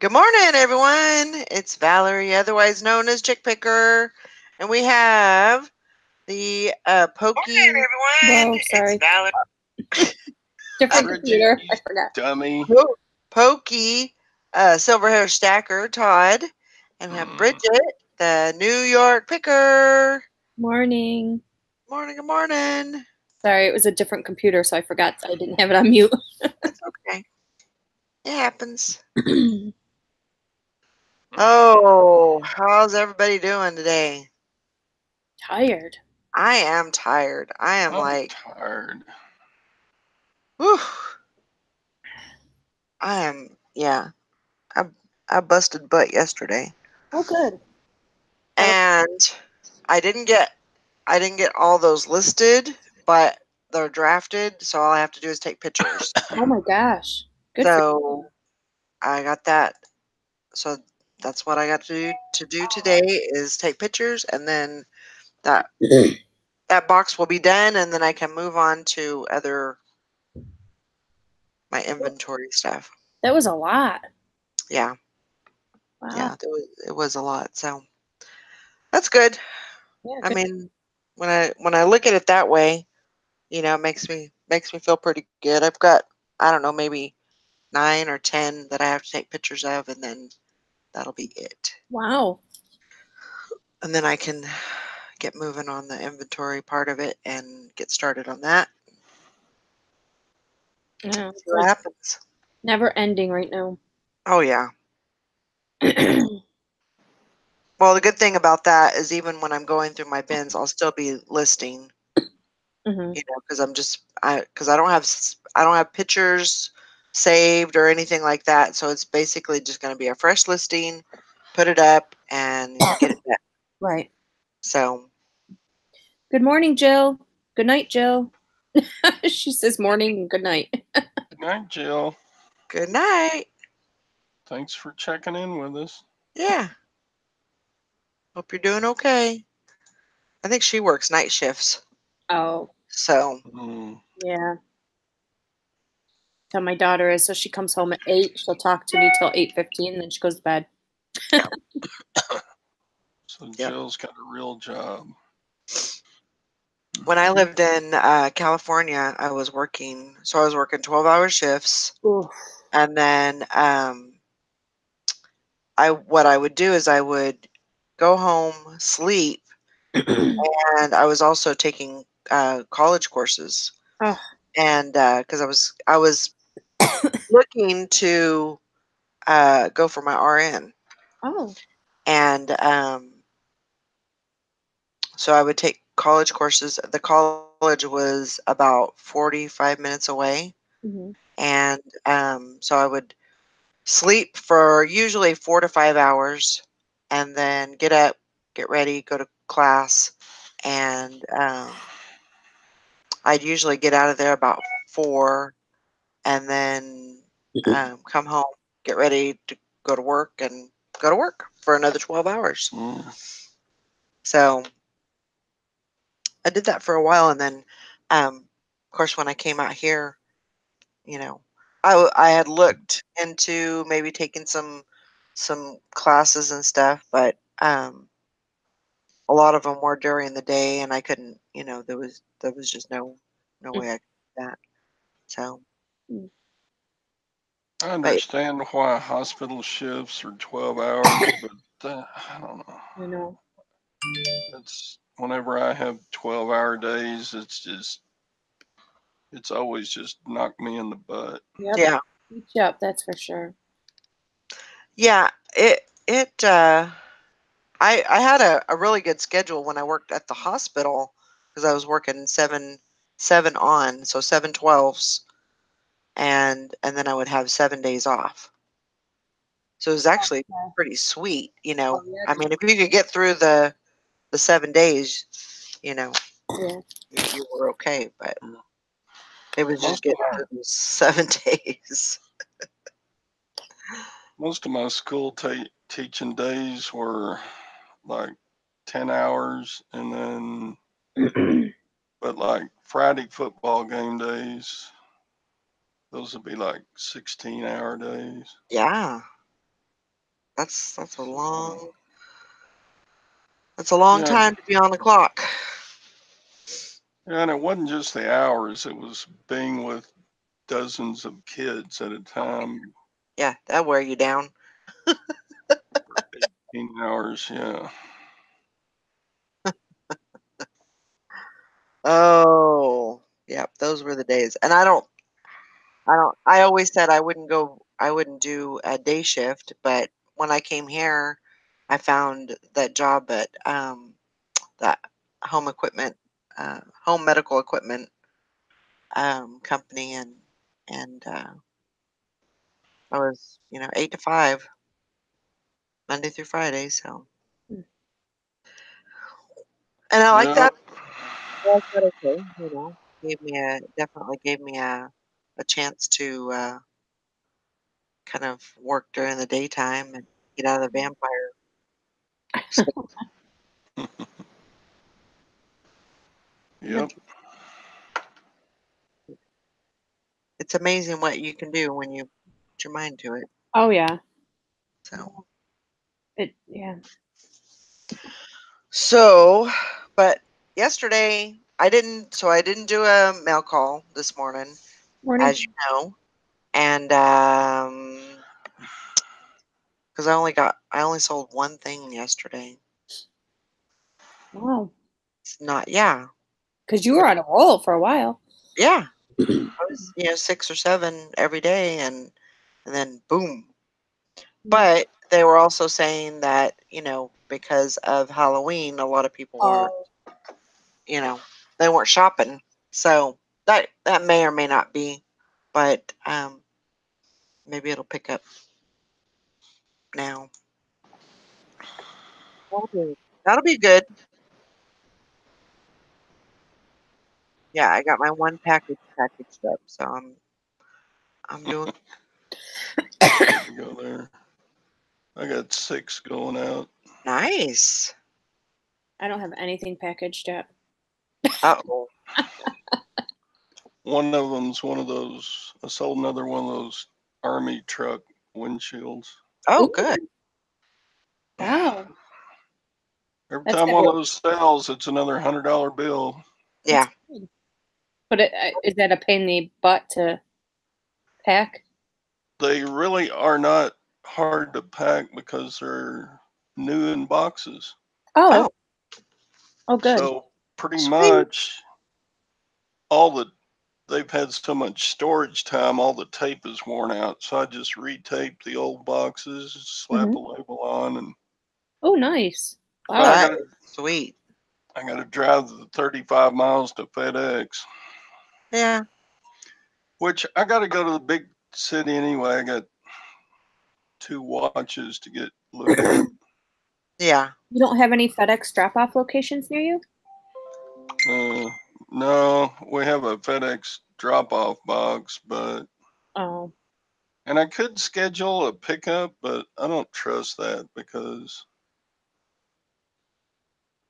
Good morning, everyone. It's Valerie, otherwise known as Chick Picker, and we have the Pokey. Morning, everyone. Whoa, sorry. It's Valerie. Different Bridget, computer. you I forgot. dummy. Pokey, silver hair stacker, Todd, and we have Bridget, the New York Picker. Morning. Morning, good morning. Sorry, it was a different computer, so I forgot I didn't have it on mute. That's okay. It happens. Oh, how's everybody doing today? Tired. I am tired. I'm tired. whew. Yeah. I busted butt yesterday. Oh, good. And I didn't get all those listed, but they're drafted, so all I have to do is take pictures. Oh my gosh. Good for So I got that. So that's what I got to do today is take pictures, and then that box will be done, and then I can move on to my inventory stuff. That was a lot. Yeah. Wow. Yeah, it was a lot. So that's good. Yeah, I good. mean, when I look at it that way, it makes me feel pretty good. I've got, I don't know, maybe 9 or 10 that I have to take pictures of, and then that'll be it. Wow. And then I can get moving on the inventory part of it and get started on that. Yeah, See what happens. never ending right now. Oh yeah. Well, the good thing about that is even when I'm going through my bins, I'll still be listing. Because I don't have pictures saved or anything like that. So it's basically just going to be a fresh listing, put it up, and get it done. Right. So. Good morning, Jill. Good night, Jill. She says morning and good night. Good night, Jill. Good night. Thanks for checking in with us. Yeah. Hope you're doing okay. I think she works night shifts. Oh. So. Yeah. So my daughter is, so she comes home at 8. She'll talk to me till 8:15, and then she goes to bed. So Jill's got a real job. When I lived in California, I was working 12-hour shifts. Oof. And then what I would do is I would go home, sleep, and I was also taking college courses. Oh. And because I was looking to go for my RN. Oh. And so I would take college courses. The college was about 45 minutes away. And so I would sleep for usually 4 to 5 hours and then get up, get ready, go to class. And I'd usually get out of there about 4 and then come home, get ready to go to work and go to work for another 12 hours. So I did that for a while. And then, of course, when I came out here, I had looked into maybe taking some classes and stuff, but a lot of them were during the day, and I couldn't. There was just no way I could do that. So. I understand why hospital shifts are 12 hours, but I don't know. I know. It's whenever I have 12-hour days, it's always just knocked me in the butt. Yep. Yeah. Yep, that's for sure. Yeah, I had a really good schedule when I worked at the hospital because I was working 7 on, so 7 12s, and then I would have 7 days off. So it was actually pretty sweet, Oh, yeah. I mean, if you could get through the 7 days, Yeah. you were okay, but it was just getting through those 7 days. Most of my school teaching days were like 10 hours, and then but like Friday football game days, Those would be like 16-hour days. Yeah. That's a long time to be on the clock. Yeah, and it wasn't just the hours, it was being with dozens of kids at a time. Yeah, that'll wear you down. 18 hours, yeah. Oh, yep, those were the days. And I always said I wouldn't do a day shift, but when I came here, I found that job at that home equipment, home medical equipment company, and I was 8 to 5 Monday through Friday. So, and I like that. Yep. I like that. Okay, definitely gave me a chance to kind of work during the daytime and get out of the vampire state. Yep. It's amazing what you can do when you put your mind to it. Oh yeah. So, Yeah. But yesterday I didn't. So I didn't do a mail call this morning, Morning. as you know, and because I only sold one thing yesterday. Wow. It's not, yeah, Because you were on a roll for a while. yeah. I was 6 or 7 every day, and then boom. But they were also saying that because of Halloween, a lot of people were they weren't shopping, so that may or may not be, but maybe it'll pick up now. That'll be good. Yeah, I got my one packaged up, so I'm doing Go there. I got 6 going out. nice. I don't have anything packaged yet. Uh-oh. One of them's one of those. I sold another one of those army truck windshields. Oh, Ooh. good. Wow. Every That's time good. one of those sells, it's another $100 bill. Yeah. Good. But is that a pain in the butt to pack? They really are not hard to pack because they're new in boxes. Oh. Oh, good. So pretty Sweet. much they've had so much storage time, all the tape is worn out. So I just retaped the old boxes, slap a label on, and Oh, nice. Wow. That is sweet. I got to drive the 35 miles to FedEx, Yeah. which I got to go to the big city anyway. I got 2 watches to get looked at. Yeah. You don't have any FedEx drop-off locations near you? No, we have a FedEx drop-off box, Oh. and I could schedule a pickup, but I don't trust that because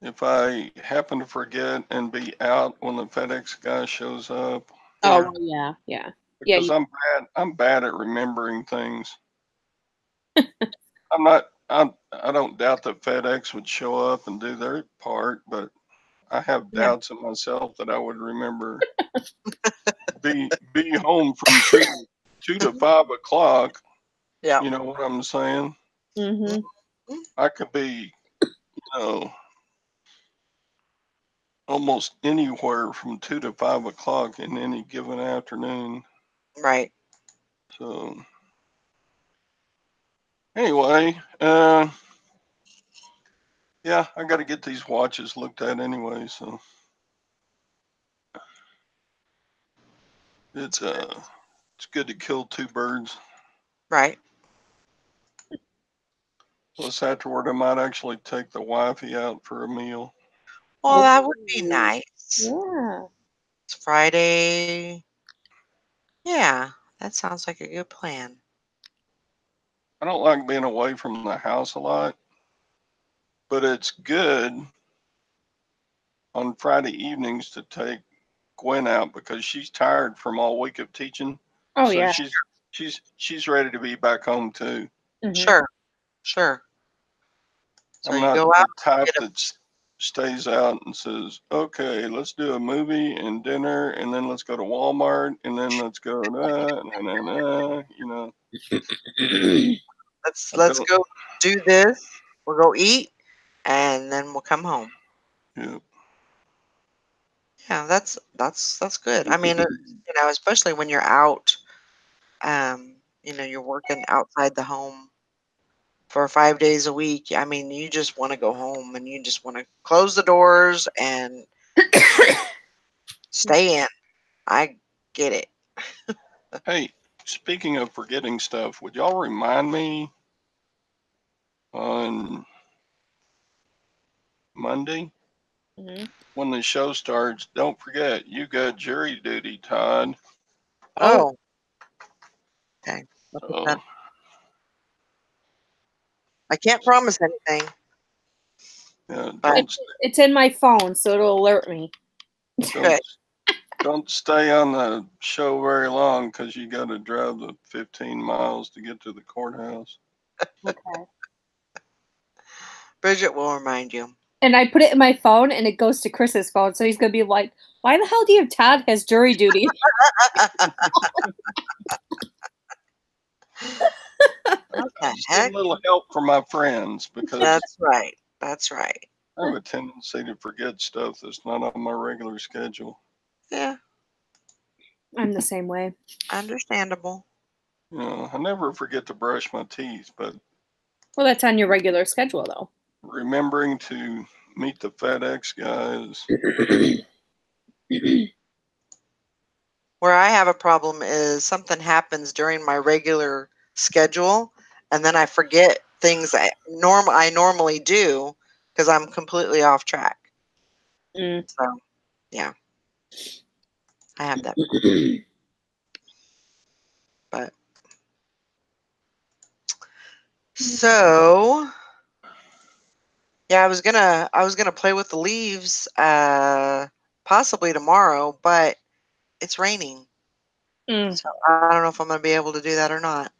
if I happen to forget and be out when the FedEx guy shows up, Oh, Yeah. well, yeah. Yeah. Yeah. because I'm bad at remembering things. I don't doubt that FedEx would show up and do their part, but I have Yeah. doubts in myself that I would remember be home from 2 to 5 o'clock. Yeah. You know what I'm saying? Mm-hmm. I could be, almost anywhere from 2 to 5 o'clock in any given afternoon. Right. So anyway, yeah, I got to get these watches looked at anyway. So it's good to kill 2 birds. Right. Plus, afterward, I might actually take the wifey out for a meal. Well, that would be nice. Yeah. It's Friday. Yeah, that sounds like a good plan. I don't like being away from the house a lot, but it's good on Friday evenings to take Gwen out because she's tired from all week of teaching. Oh, So yeah. she's ready to be back home too. Mhm. Sure. So I'm you not go the out, type get a that stays out and says, "Okay, let's do a movie and dinner, and then let's go to Walmart, and then let's go you know." I let's don't. go do this. We'll go eat, and then we'll come home. Yeah. Yeah, that's good. I mean, especially when you're out, you're working outside the home for 5 days a week. I mean, you just want to go home and you just want to close the doors and stay in. I get it. Hey, speaking of forgetting stuff, would y'all remind me on Monday Mhm. when the show starts? Don't forget, you got jury duty, Todd. Oh, okay. I'll put that. So I can't promise anything, yeah, but It's in my phone, so it'll alert me. good. don't don't stay on the show very long because you got to drive the 15 miles to get to the courthouse. Okay. Bridget will remind you. And I put it in my phone, and it goes to Chris's phone, so he's gonna be like, "Why the hell do you have Todd has jury duty?" What the Just get a heck? little help from my friends because That's right. That's right. I have a tendency to forget stuff that's not on my regular schedule. Yeah, I'm the same way. understandable. You know, I never forget to brush my teeth, but Well, that's on your regular schedule, though. remembering to meet the FedEx guys. Where I have a problem is something happens during my regular schedule, and then I forget things I normally do because I'm completely off track. Mm. So, yeah, I have that. But so, yeah, I was gonna play with the leaves, possibly tomorrow, but it's raining, Mm. so I don't know if I'm gonna be able to do that or not.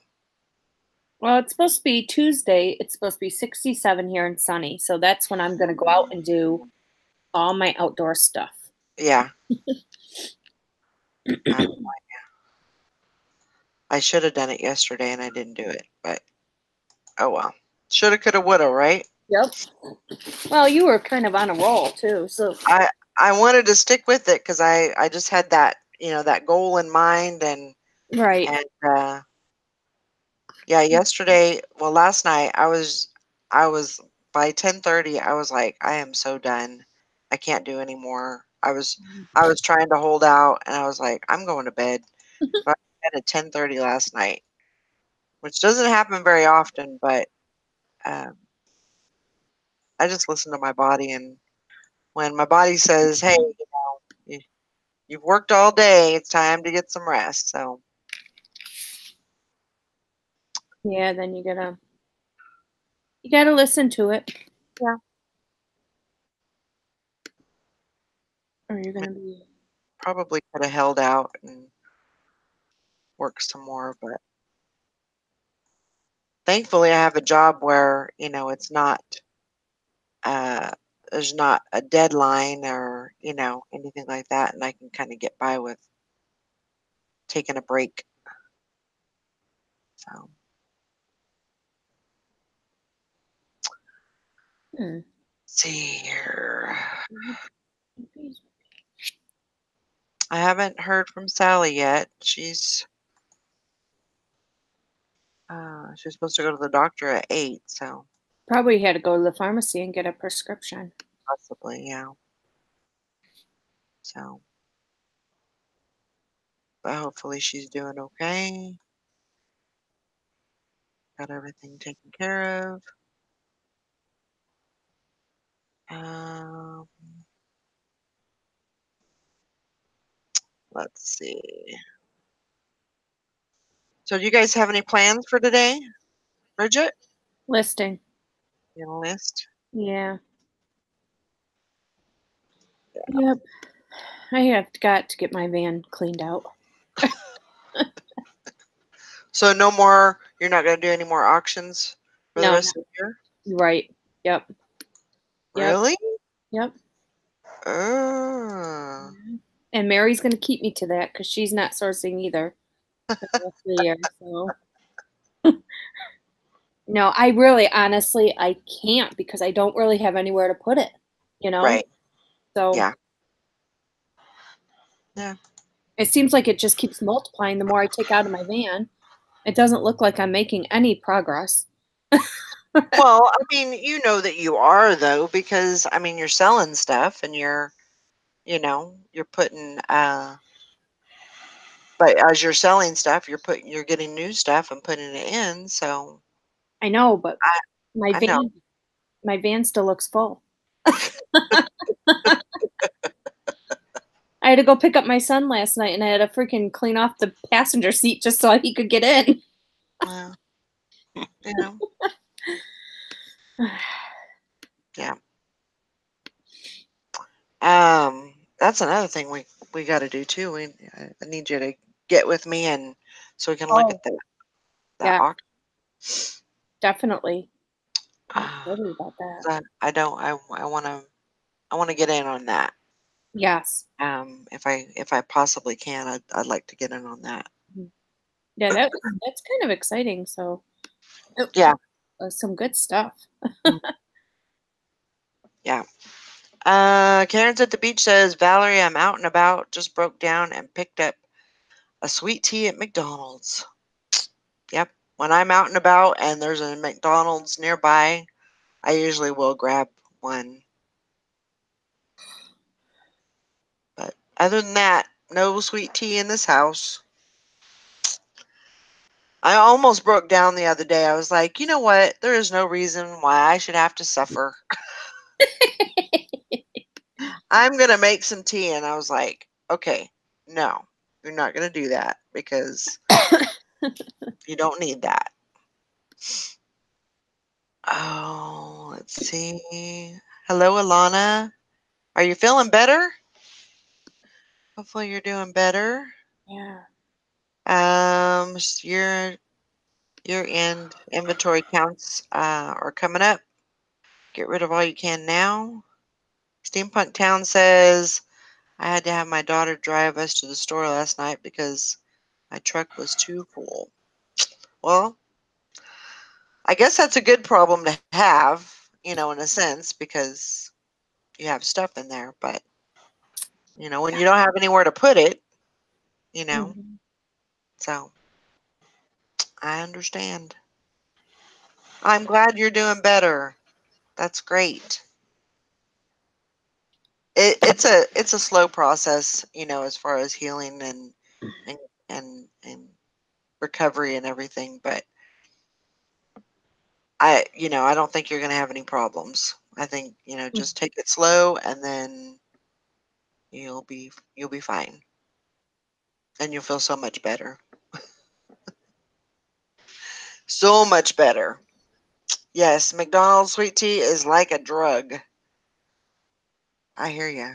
Well, it's supposed to be Tuesday. It's supposed to be 67 here and sunny, so that's when I'm gonna go out and do all my outdoor stuff. Yeah, I, I should have done it yesterday and I didn't do it, but oh well. Shoulda, coulda, woulda, right? Yep. Well, you were kind of on a roll too, so I wanted to stick with it because I just had that goal in mind right. and yeah, yesterday, well, last night I was by 10:30 I was like, I am so done. I can't do anymore. I was trying to hold out and I was like, I'm going to bed. So I went at 10:30 last night, which doesn't happen very often, but um, I just listen to my body, and when my body says, "Hey, you, you've worked all day, it's time to get some rest." So, Yeah, then you gotta listen to it, yeah, or you're gonna be. probably could have held out and worked some more, but thankfully I have a job where, it's not uh there's not a deadline or, anything like that, and I can kind of get by with taking a break. So, Hmm. see here. I haven't heard from Sally yet. She's supposed to go to the doctor at 8, so Probably had to go to the pharmacy and get a prescription. possibly, yeah. So, but hopefully she's doing okay. Got everything taken care of. Um, let's see. So, do you guys have any plans for today, Bridget? Listing. You have a list? Yeah. Yep. I have got to get my van cleaned out. So no more. You're not going to do any more auctions for the No. rest of the year. Right. Yep. Yep. Really? Yep. Oh. And Mary's going to keep me to that because she's not sourcing either for the rest of the year. So no, I really, honestly, I can't because I don't really have anywhere to put it. You know. Right. So Yeah. Yeah. it seems like it just keeps multiplying the more I take out of my van. It doesn't look like I'm making any progress. Well, I mean, you know that you are though, because I mean, you're selling stuff and you're putting but as you're selling stuff, you're getting new stuff and putting it in. So I know, but I my I know. van still looks full. I had to go pick up my son last night and I had to freaking clean off the passenger seat just so he could get in. Well, you know, yeah. That's another thing we got to do too. I need you to get with me and so we can look at that Yeah, auction. definitely. I'm Uh, excited about that. I don't. I want to get in on that. Yes. If I possibly can, I'd like to get in on that. Yeah, that's kind of exciting. So, Yeah. some good stuff. Yeah. Karen's at the beach says, Valerie, I'm out and about. Just broke down and picked up a sweet tea at McDonald's. Yep. When I'm out and about and there's a McDonald's nearby, I usually will grab one. But other than that, no sweet tea in this house. I almost broke down the other day. I was like, you know what? There is no reason why I should have to suffer. I'm going to make some tea. And I was like, okay, no, you're not going to do that because you don't need that. Oh, let's see. Hello, Alana. Are you feeling better? Hopefully you're doing better. Yeah. Your year-end inventory counts are coming up. Get rid of all you can now. Steampunk Town says, I had to have my daughter drive us to the store last night because my truck was too full. Well, I guess that's a good problem to have, in a sense, because you have stuff in there. But, when you don't have anywhere to put it, Mm-hmm. so I understand. I'm glad you're doing better. That's great. It's a slow process, as far as healing and and recovery and everything, but I don't think you're going to have any problems. I think, just take it slow and then you'll be fine. And you'll feel so much better. So much better. Yes, McDonald's sweet tea is like a drug. I hear you.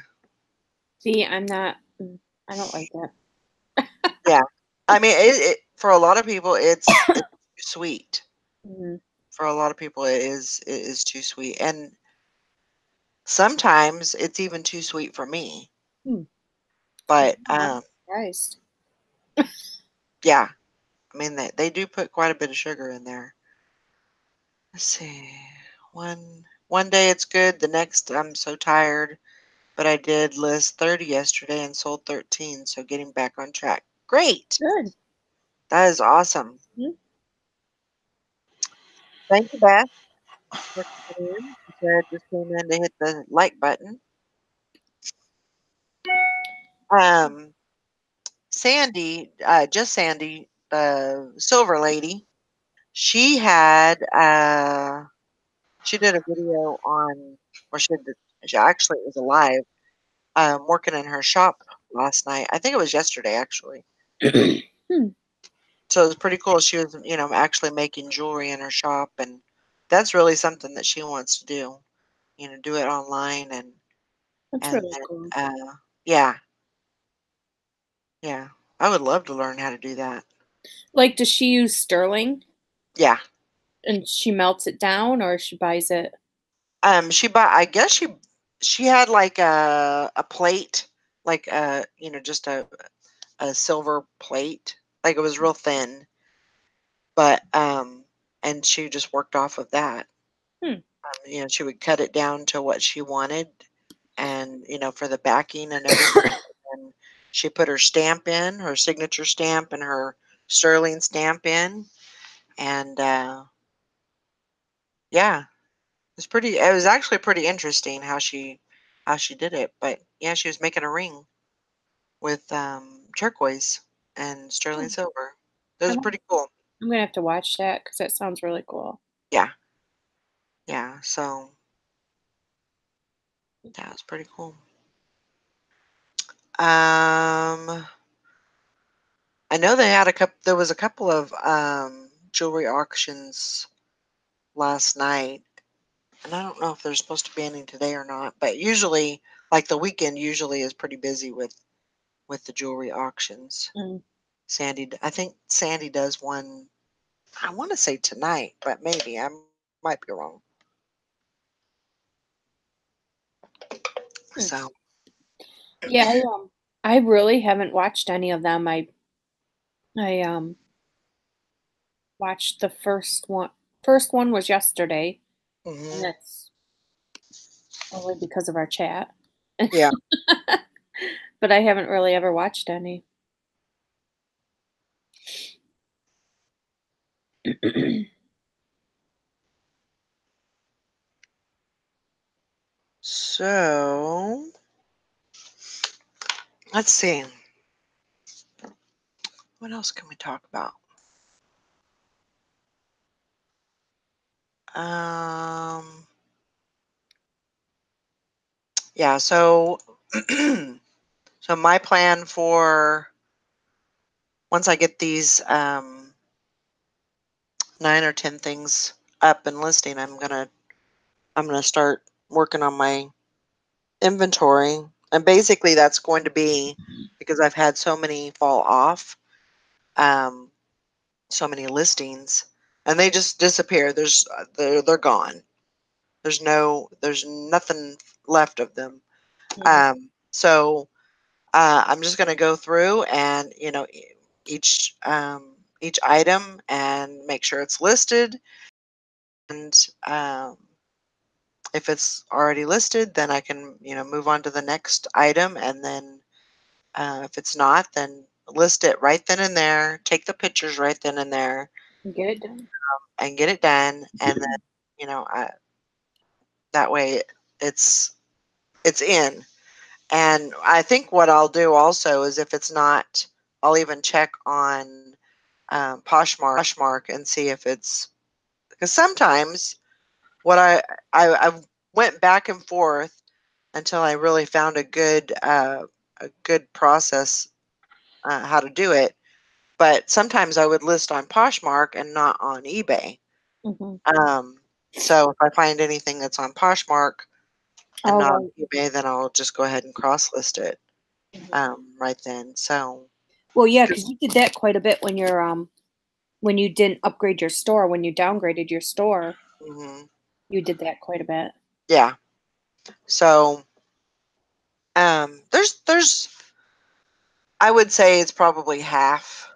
See, I don't like that. Yeah. I mean, for a lot of people it's too sweet. Mm-hmm. For a lot of people it is too sweet. And sometimes it's even too sweet for me. But I'm surprised. yeah. I mean they do put quite a bit of sugar in there. Let's see. One day it's good, the next I'm so tired. But I did list 30 yesterday and sold 13, so getting back on track. Great. Good. That is awesome. Mhm. Thank you, Beth. For coming in. She said just came in to hit the like button. Um, Sandy, just Sandy, the silver lady, she had she did a video on, or she actually it was alive, working in her shop last night. I think it was yesterday actually. Hmm. So it was pretty cool. She was, actually making jewelry in her shop, and that's really something that she wants to do. Do it online That's and really then, cool. yeah, yeah. I would love to learn how to do that. Like, does she use sterling Yeah. and she melts it down, or she buys it? I guess she had like a plate, like just a silver plate. Like it was real thin, but and she just worked off of that. Hmm. She would cut it down to what she wanted, and for the backing and everything. And she put her stamp in, her signature stamp, and her sterling stamp in, and yeah, it was actually pretty interesting how she did it. But yeah, she was making a ring with turquoise and sterling silver. It was pretty cool. I'm gonna have to watch that because that sounds really cool. Yeah. Yeah. So that was pretty cool. I know they had there was a couple of jewelry auctions last night, and I don't know if there's supposed to be any today or not, but usually, like the weekend usually is pretty busy with the jewelry auctions. Mm. I think Sandy does one, I want to say tonight, but maybe I might be wrong. So Yeah, I really haven't watched any of them. I watched the first one. First one was yesterday, and mhm. that's only because of our chat. Yeah. But I haven't really ever watched any. So let's see. What else can we talk about? Yeah, so so my plan for once I get these 9 or 10 things up and listing, I'm gonna start working on my inventory. And basically that's going to be because I've had so many fall off, um, so many listings, and they just disappear. They're gone. There's nothing left of them. So I'm just going to go through and each each item and make sure it's listed. And if it's already listed, then I can move on to the next item. And then if it's not, then list it right then and there. Take the pictures right then and there Get it done. and get it done. And then that way it's in. And I think what I'll do also is if it's not, I'll even check on Poshmark and see if it's, because sometimes what I went back and forth until I really found a good process how to do it. But sometimes I would list on Poshmark and not on eBay. Mm-hmm. So if I find anything that's on Poshmark and All not right. on eBay, then I'll just go ahead and cross list it right then. So Well, yeah, because you did that quite a bit when you didn't upgrade your store, when you downgraded your store, mhm, you did that quite a bit. yeah. So there's I would say it's probably half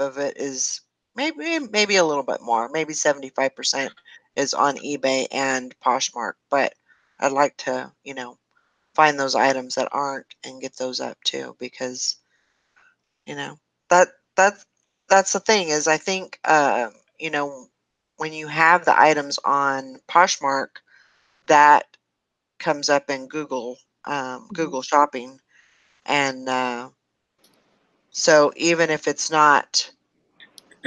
of it is maybe a little bit more, maybe 75% is on eBay and Poshmark, but I'd like to, find those items that aren't and get those up too because, you know, that that that's the thing is I think when you have the items on Poshmark that comes up in Google Shopping and so even if it's not,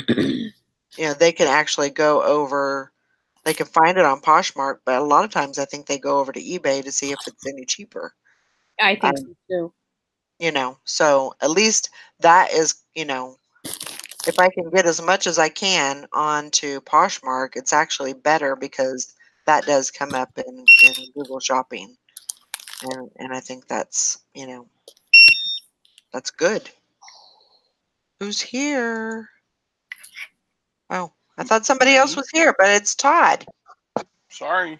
they can actually go over, they can find it on Poshmark, but a lot of times I think they go over to eBay to see if it's any cheaper. I think Um, so too. so at least that is, if I can get as much as I can onto Poshmark, it's actually better because that does come up in Google Shopping. And I think that's good. Who's here? Oh, I thought somebody else was here, but it's Todd. Sorry.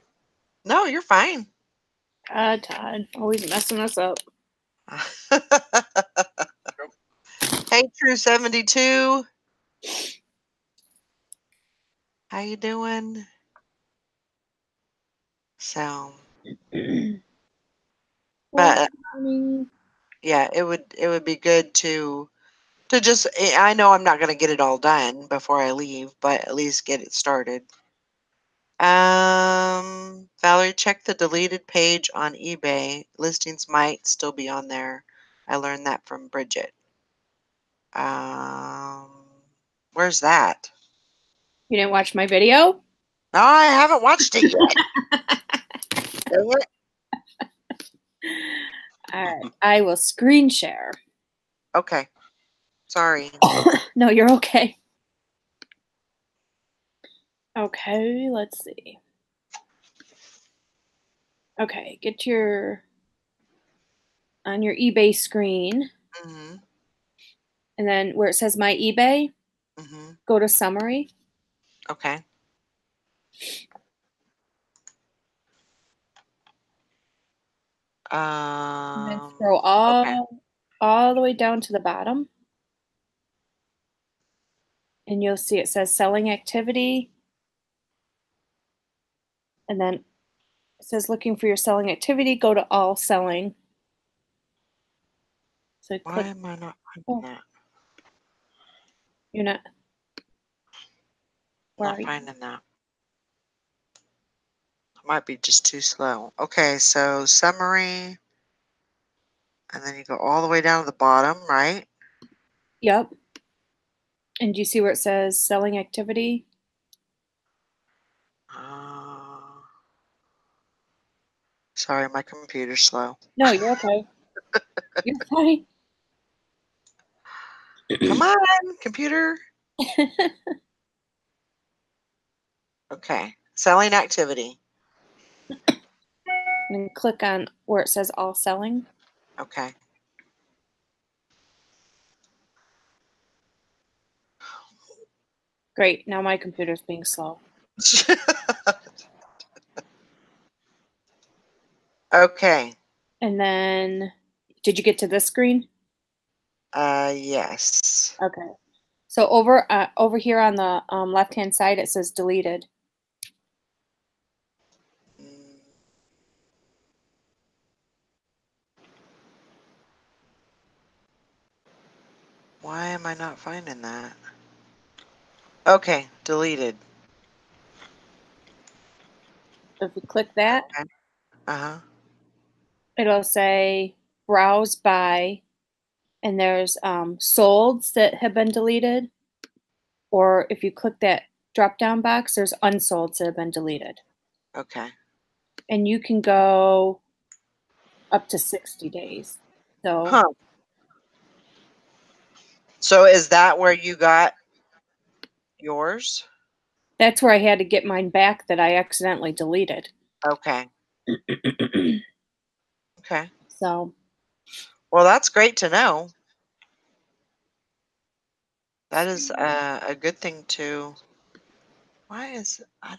No, you're fine. Todd, always messing us up. Hey, True 72. How you doing? So, but yeah, it would be good to just. I know I'm not going to get it all done before I leave, but at least get it started. Valerie, check the deleted page on eBay. Listings might still be on there. I learned that from Bridget. Where's that? You didn't watch my video? No, I haven't watched it yet. All right, I will screen share. Okay. Sorry. No, you're okay. Okay, let's see. Okay, get on your eBay screen. Mm-hmm. And then where it says my eBay, go to summary. Okay. And then scroll all the way down to the bottom. And you'll see it says selling activity. And then it says looking for your selling activity, go to all selling. So Why am I not finding that? You're not. Not finding that. It might be just too slow. Okay, so summary. And then you go all the way down to the bottom, right? Yep. And do you see where it says selling activity? Sorry, my computer's slow. No, you're okay. You're fine. Come on, computer. Okay, selling activity. And click on where it says all selling. Okay. Great. Now my computer's being slow. Okay. And then, did you get to this screen? Yes. Okay. So over here on the left-hand side, it says deleted. Why am I not finding that? Okay, deleted. If you click that, okay. It'll say browse by, and there's solds that have been deleted. Or if you click that drop-down box, there's unsolds that have been deleted. Okay. And you can go up to 60 days. So, So is that where you got yours? That's where I had to get mine back that I accidentally deleted. Okay. Okay. So. Well, that's great to know. That is a good thing to. I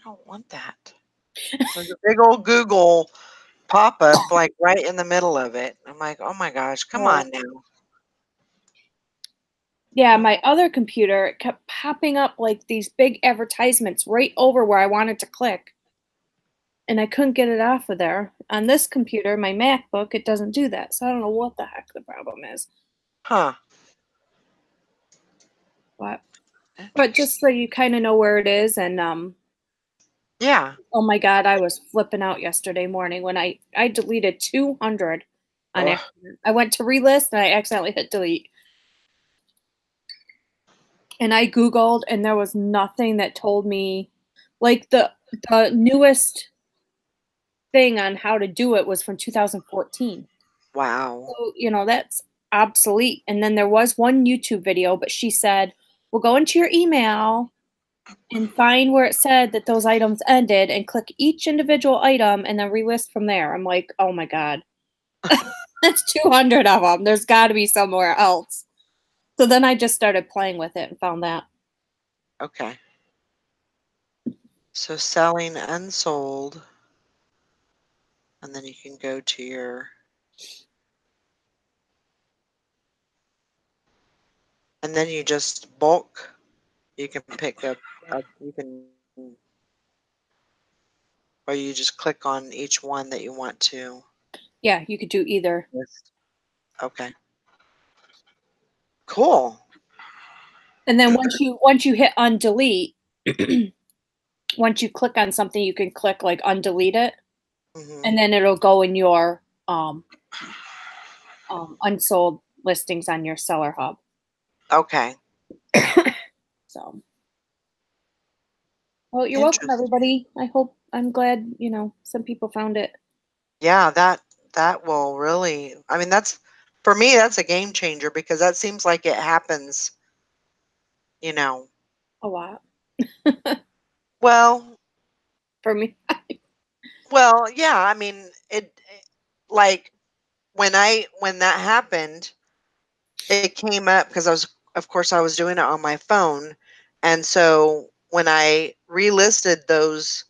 don't want that. There's a big old Google pop-up like right in the middle of it. I'm like, oh my gosh, come on now. Yeah, my other computer, it kept popping up like these big advertisements right over where I wanted to click. And I couldn't get it off of there. On this computer, my MacBook, it doesn't do that. So I don't know what the heck the problem is. But just so you kind of know where it is, and yeah. Oh my God, I was flipping out yesterday morning when I deleted 200 on accident. I went to relist and I accidentally hit delete. And I Googled and there was nothing that told me, like the newest thing on how to do it was from 2014. Wow. So, that's obsolete. And then there was one YouTube video, but she said, well, go into your email and find where it said that those items ended and click each individual item and then relist from there. I'm like, oh my God. That's 200 of them. There's got to be somewhere else. So then I just started playing with it and found that. Okay. So selling unsold, and then you can go to your, and then you just bulk. You can pick up, you can, or you just click on each one that you want to Yeah, you could do either. list. Okay. Cool. And then once you hit undelete, once you click on something, you can click like undelete it, and then it'll go in your unsold listings on your seller hub. Okay. So, well, you're welcome, everybody. I'm glad, some people found it. Yeah, that will really, I mean, for me, that's a game changer because that seems like it happens, a lot. Well, for me. Well, yeah, I mean, like when that happened, it came up because of course I was doing it on my phone. And so when I relisted those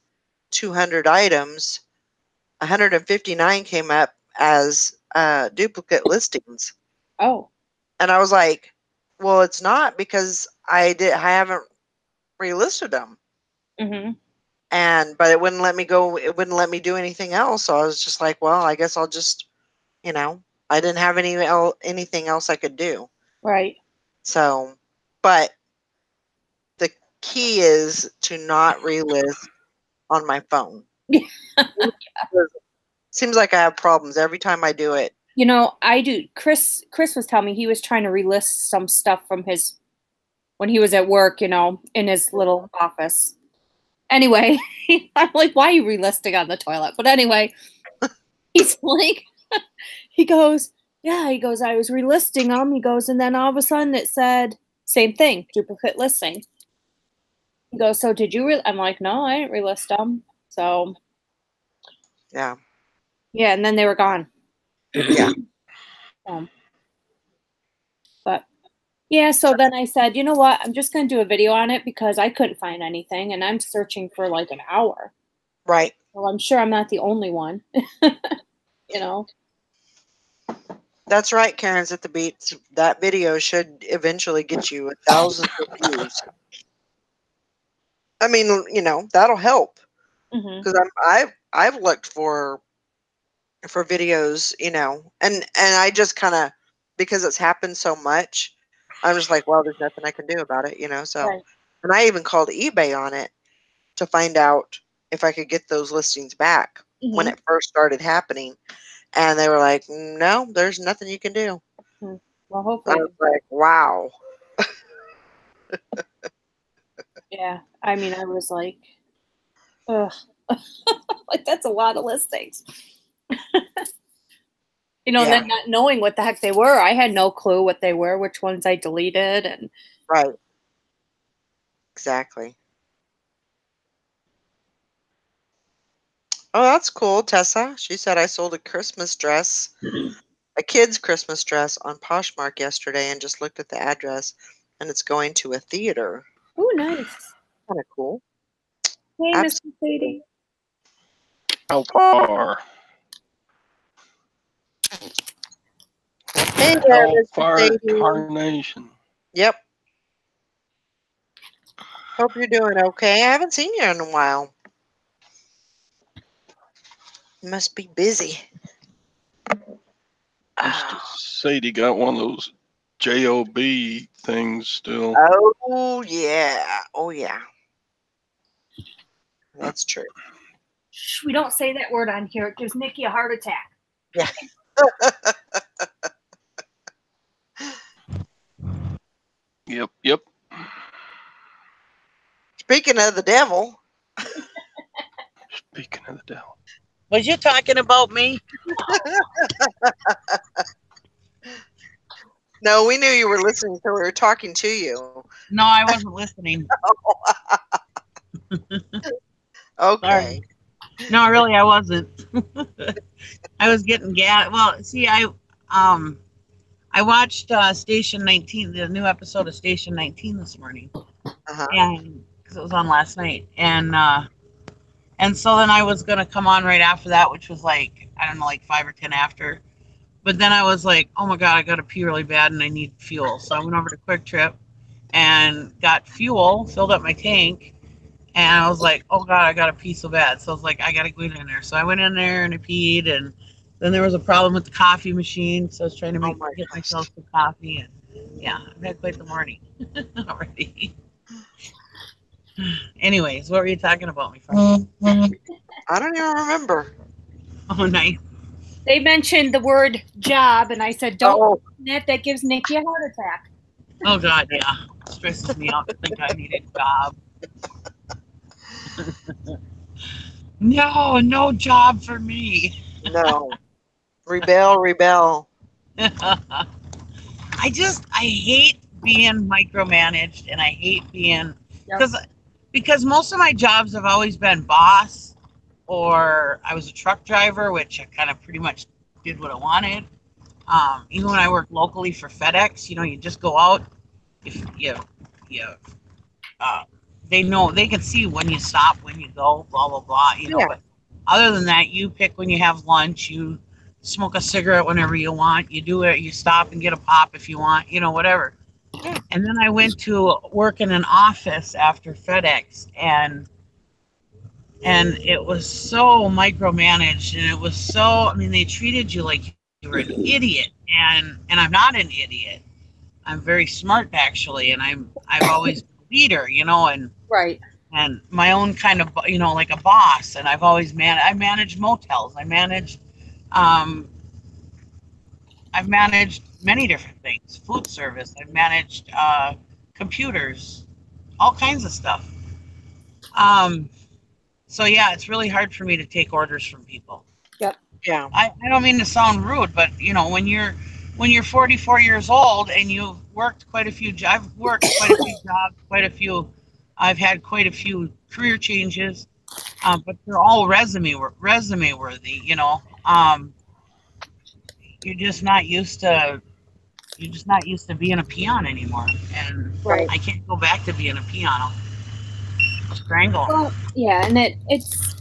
200 items, 159 came up as duplicate listings. Oh. And I was like, well, it's not because I haven't relisted them. But it wouldn't let me go. It wouldn't let me do anything else. So I was just like, well, I guess I'll just, I didn't have anything else I could do. Right. So, but the key is to not relist on my phone. Yeah. Seems like I have problems every time I do it. I do. Chris was telling me he was trying to relist some stuff from when he was at work, in his little office. Anyway, I'm like, why are you relisting on the toilet? But anyway, he's like, he goes, I was relisting them. He goes, and then all of a sudden it said, same thing, duplicate listing. He goes, so did you I'm like, no, I didn't relist them. So. Yeah. Yeah, and then they were gone. Yeah. But yeah, so then I said, you know what? I'm just going to do a video on it because I couldn't find anything, and I'm searching for like an hour. Right. Well, I'm sure I'm not the only one. That's right, Karen's at the Beats. That video should eventually get you 1,000 views. I mean, that'll help. Because I've looked for videos, and I just kind of, because it's happened so much, I'm just like, well, there's nothing I can do about it, so. Right. And I even called eBay on it to find out if I could get those listings back when it first started happening, and they were like, no, there's nothing you can do. Well, hopefully. I was like, wow. Yeah, I mean, I was like, ugh. Like, that's a lot of listings. Yeah. Then not knowing what the heck they were. I had no clue what they were, which ones I deleted. And right. Exactly. Oh, that's cool, Tessa. She said I sold a Christmas dress, a kid's Christmas dress on Poshmark yesterday and just looked at the address, and it's going to a theater. Oh, nice. Kind of cool. Hey, Mr. Sadie. How far? Hey there, Far Mr. Sadie. Carnation. Yep. Hope you're doing okay. I haven't seen you in a while. You must be busy. Mr. Sadie got one of those JOB things still. Oh, yeah. Oh, yeah. That's true. Shh, we don't say that word on here. It gives Nikki a heart attack. Yeah. Yep. Speaking of the devil. Speaking of the devil. Was you talking about me? No, we knew you were listening, so we were talking to you. No, I wasn't listening. Okay. Sorry. No, really, I wasn't. I was getting gas. Well, see, I watched Station 19, the new episode of Station 19 this morning, and because it was on last night, and And so then I was going to come on right after that, which was like, I don't know, like 5 or 10 after. But then I was like, oh my God, I got to pee really bad and I need fuel. So I went over to Quick Trip and got fuel, filled up my tank. And I was like, oh God, I got to pee so bad. So I was like, I got to go in there. So I went in there and I peed. And then there was a problem with the coffee machine. So I was trying to Oh my get gosh. myself some coffee. And yeah, I've had quite the morning already. Anyways, what were you talking about, my friend? I don't even remember. Oh, nice. They mentioned the word job, and I said, don't Oh, that gives Nikki a heart attack. Oh God, yeah. Stresses me out to think I need a job. No, no job for me. no. Rebel, rebel. I hate being micromanaged, and I hate being Yep. because most of my jobs have always been boss, or I was a truck driver, which I kind of pretty much did what I wanted. Even when I worked locally for FedEx, you just go out. If you they know, they can see when you stop, when you go, blah blah blah. Yeah. But other than that, you pick when you have lunch. You smoke a cigarette whenever you want. You do it. You stop and get a pop if you want. Whatever. Yeah. And then I went to work in an office after FedEx, and it was so micromanaged, and it was so. I mean, they treated you like you were an idiot, and I'm not an idiot. I'm very smart actually, and I've always been a leader, and Right. and my own kind of, like a boss. And I managed motels. I've managed many different things, food service. I've managed computers, all kinds of stuff. So yeah, it's really hard for me to take orders from people. Yep. Yeah. I don't mean to sound rude, but when you're 44 years old and you've worked quite a few, I've worked quite a few jobs, I've had quite a few career changes, but they're all resume worthy. You're just not used to being a peon anymore, and Right. I can't go back to being a peon. I'll strangle. Well, yeah, and it's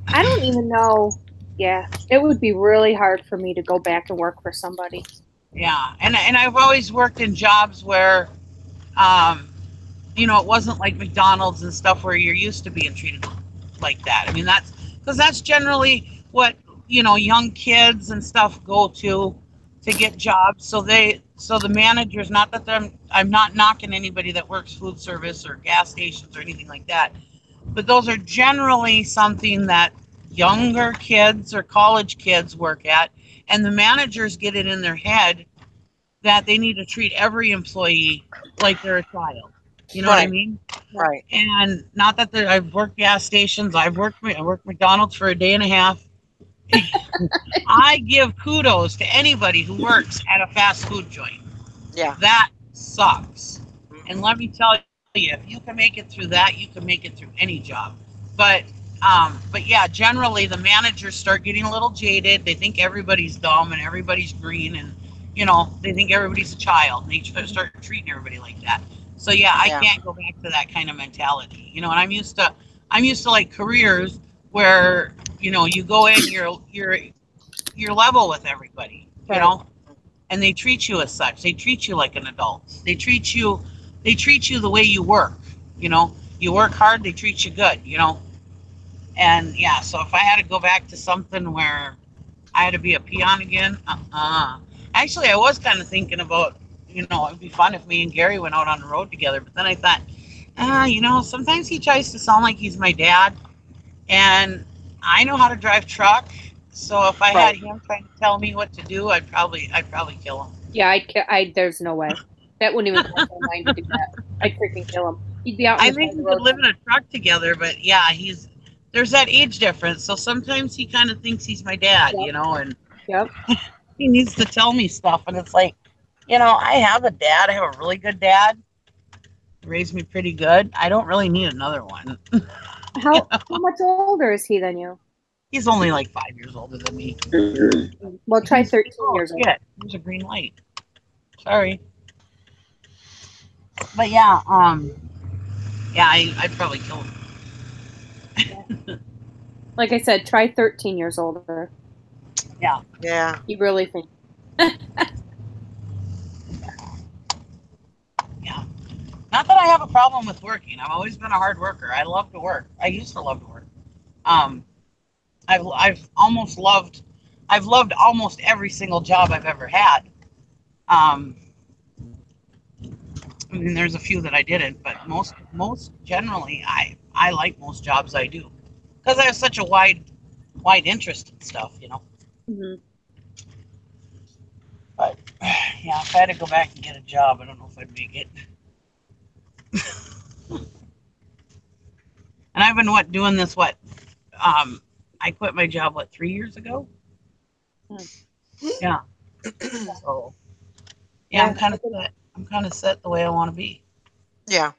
I don't even know. Yeah, it would be really hard for me to go back and work for somebody. Yeah, and I've always worked in jobs where, it wasn't like McDonald's and stuff where you're used to being treated like that. I mean, that's generally what young kids and stuff go to get jobs. So the managers, not that I'm not knocking anybody that works food service or gas stations or anything like that, but those are generally something that younger kids or college kids work at, and the managers get it in their head that they need to treat every employee like they're a child. You know what I Right. mean? Right. And not that I've worked gas stations. I worked McDonald's for a day and a half. I give kudos to anybody who works at a fast food joint. Yeah. That sucks. Mhm. And let me tell you, if you can make it through that, you can make it through any job. But yeah, generally the managers start getting a little jaded. They think everybody's dumb and everybody's green, and they think everybody's a child, and they start treating everybody like that. So yeah, I Yeah. can't go back to that kind of mentality. And I'm used to like careers where you go in, you're level with everybody, Right. and they treat you as such. They treat you like an adult. They treat you the way you work. You work hard, they treat you good. And yeah, so if I had to go back to something where I had to be a peon again, actually, I was kind of thinking about, it'd be fun if me and Gary went out on the road together. But then I thought, sometimes he tries to sound like he's my dad, and I know how to drive truck. So if I had him trying to tell me what to do, I'd probably kill him. Yeah, there's no way. That wouldn't even cross my mind to do that. I'd freaking kill him. He'd be out. I think we could live in a truck together, but yeah, there's that age difference. So sometimes he kind of thinks he's my dad, Yep. and Yep. he needs to tell me stuff. And it's like, I have a dad. I have a really good dad. He raised me pretty good. I don't really need another one. How much older is he than you? He's only like 5 years older than me. Well, try 13 years old. Yeah, there's a green light. Sorry. But yeah, I'd probably kill him. Like I said, try 13 years older. Yeah. Yeah. You really think? Yeah. Not that I have a problem with working. I've always been a hard worker. I love to work. I used to love to work. I've loved almost every single job I've ever had. I mean, there's a few that I didn't, but most generally, I like most jobs I do because I have such a wide interest in stuff, you know. Mm-hmm. But yeah, if I had to go back and get a job, I don't know if I'd make it. And I've been doing this I quit my job 3 years ago. Yeah. So yeah, I'm kind of set. I'm kind of set the way I want to be. Yeah.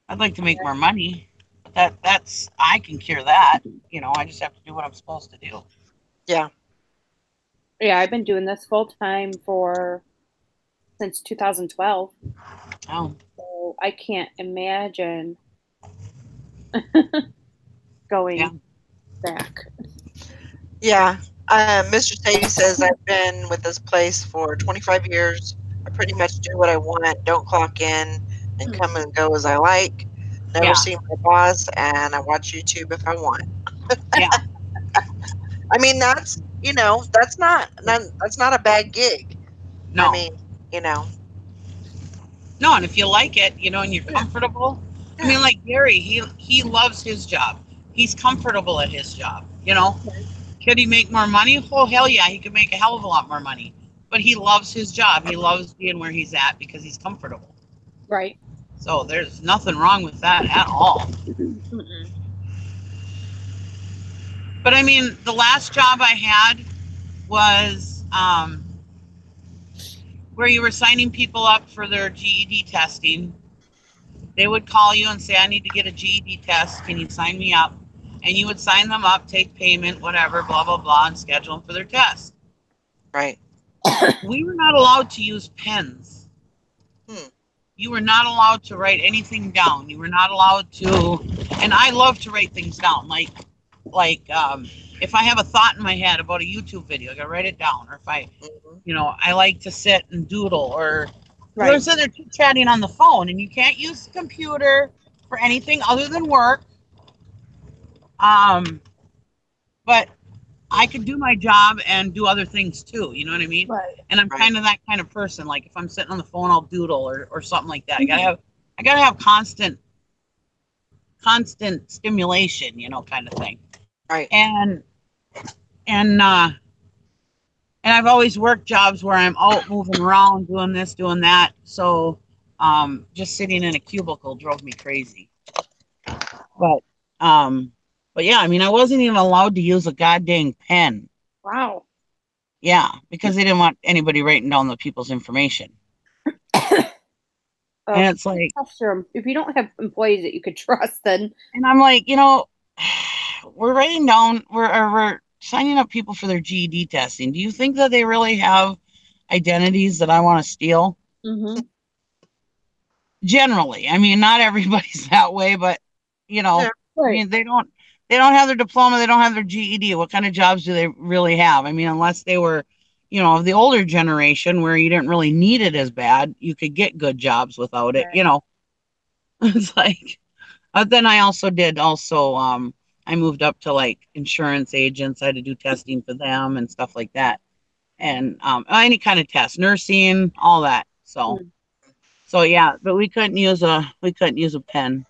I'd like to make more money, but that's I can cure that. You know, I just have to do what I'm supposed to do. Yeah. Yeah, I've been doing this full time since 2012. Oh. So I can't imagine going back. Yeah. Mr. Sadie says, I've been with this place for 25 years. I pretty much do what I want, don't clock in, and come and go as I like. Never see my boss, and I watch YouTube if I want. Yeah. I mean, that's not a bad gig. No. I mean, No, and if you like it, and you're comfortable. Yeah. I mean, like Gary, he loves his job. He's comfortable at his job, Could he make more money? Oh, hell yeah, he could make a hell of a lot more money. But he loves his job. He loves being where he's at because he's comfortable. Right. So there's nothing wrong with that at all. Mm-mm. But I mean, the last job I had was where you were signing people up for their GED testing. They would call you and say, I need to get a GED test. Can you sign me up? And you would sign them up, take payment, whatever, blah, blah, blah, and schedule them for their test. Right. We were not allowed to use pens. You were not allowed to write anything down. You were not allowed to, and I love to write things down. Like if I have a thought in my head about a YouTube video, I gotta write it down. Or if I, I like to sit and doodle, or so they're chatting on the phone, and you can't use the computer for anything other than work. But I could do my job and do other things too. You know what I mean? Right. And I'm kind of that kind of person. Like if I'm sitting on the phone, I'll doodle or something like that. I gotta have constant stimulation, kind of thing. Right. And I've always worked jobs where I'm out moving around, doing this, doing that. So just sitting in a cubicle drove me crazy. But yeah, I mean, I wasn't even allowed to use a goddamn pen. Wow. Yeah, because they didn't want anybody writing down the people's information. And it's like, if you don't have employees that you could trust, then. And I'm like, we're writing down, we're signing up people for their GED testing. Do you think that they really have identities that I want to steal? Mm-hmm. Generally, I mean, not everybody's that way, but I mean, they don't have their diploma, they don't have their GED. What kind of jobs do they really have? I mean, unless they were, of the older generation where you didn't really need it as bad, you could get good jobs without it. It's like. But then I also I moved up to like insurance agents. I had to do testing for them and stuff like that, and any kind of test, nursing, all that. So yeah, but we couldn't use a pen.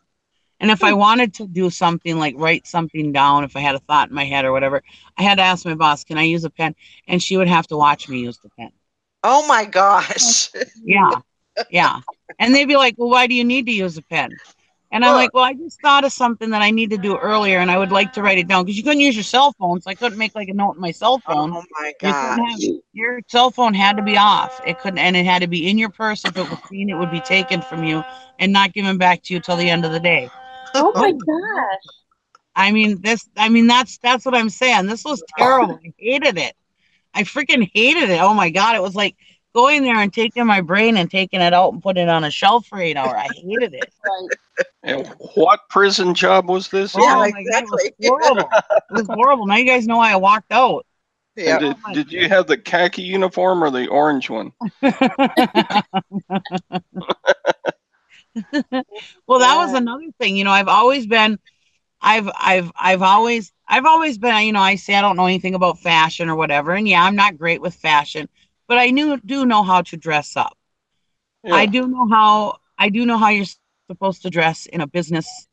And if I wanted to do something like write something down, if I had a thought in my head or whatever, I had to ask my boss, "Can I use a pen?" And she would have to watch me use the pen. Oh my gosh. Yeah. And they'd be like, "Well, why do you need to use a pen?" And I'm like, well, I just thought of something that I need to do earlier, and I would like to write it down because you couldn't use your cell phone, so I couldn't make like a note in my cell phone. Oh my gosh. Your cell phone had to be off. It couldn't, and it had to be in your purse. If it was seen, it would be taken from you and not given back to you till the end of the day. Oh my gosh. I mean, that's what I'm saying. This was terrible. I hated it. I freaking hated it. Oh my God. It was like going there and taking my brain and taking it out and putting it on a shelf for 8 hours. I hated it. Right. And what prison job was this? Yeah, Oh my God, it was exactly. horrible. It was horrible. Now you guys know why I walked out. Yeah. And did you have the khaki uniform or the orange one? Well, that was another thing. You know, I've always been, I've always been, you know, I say I don't know anything about fashion or whatever. And yeah, I'm not great with fashion, but I do know how to dress up. Yeah. I do know how you're supposed to dress in a business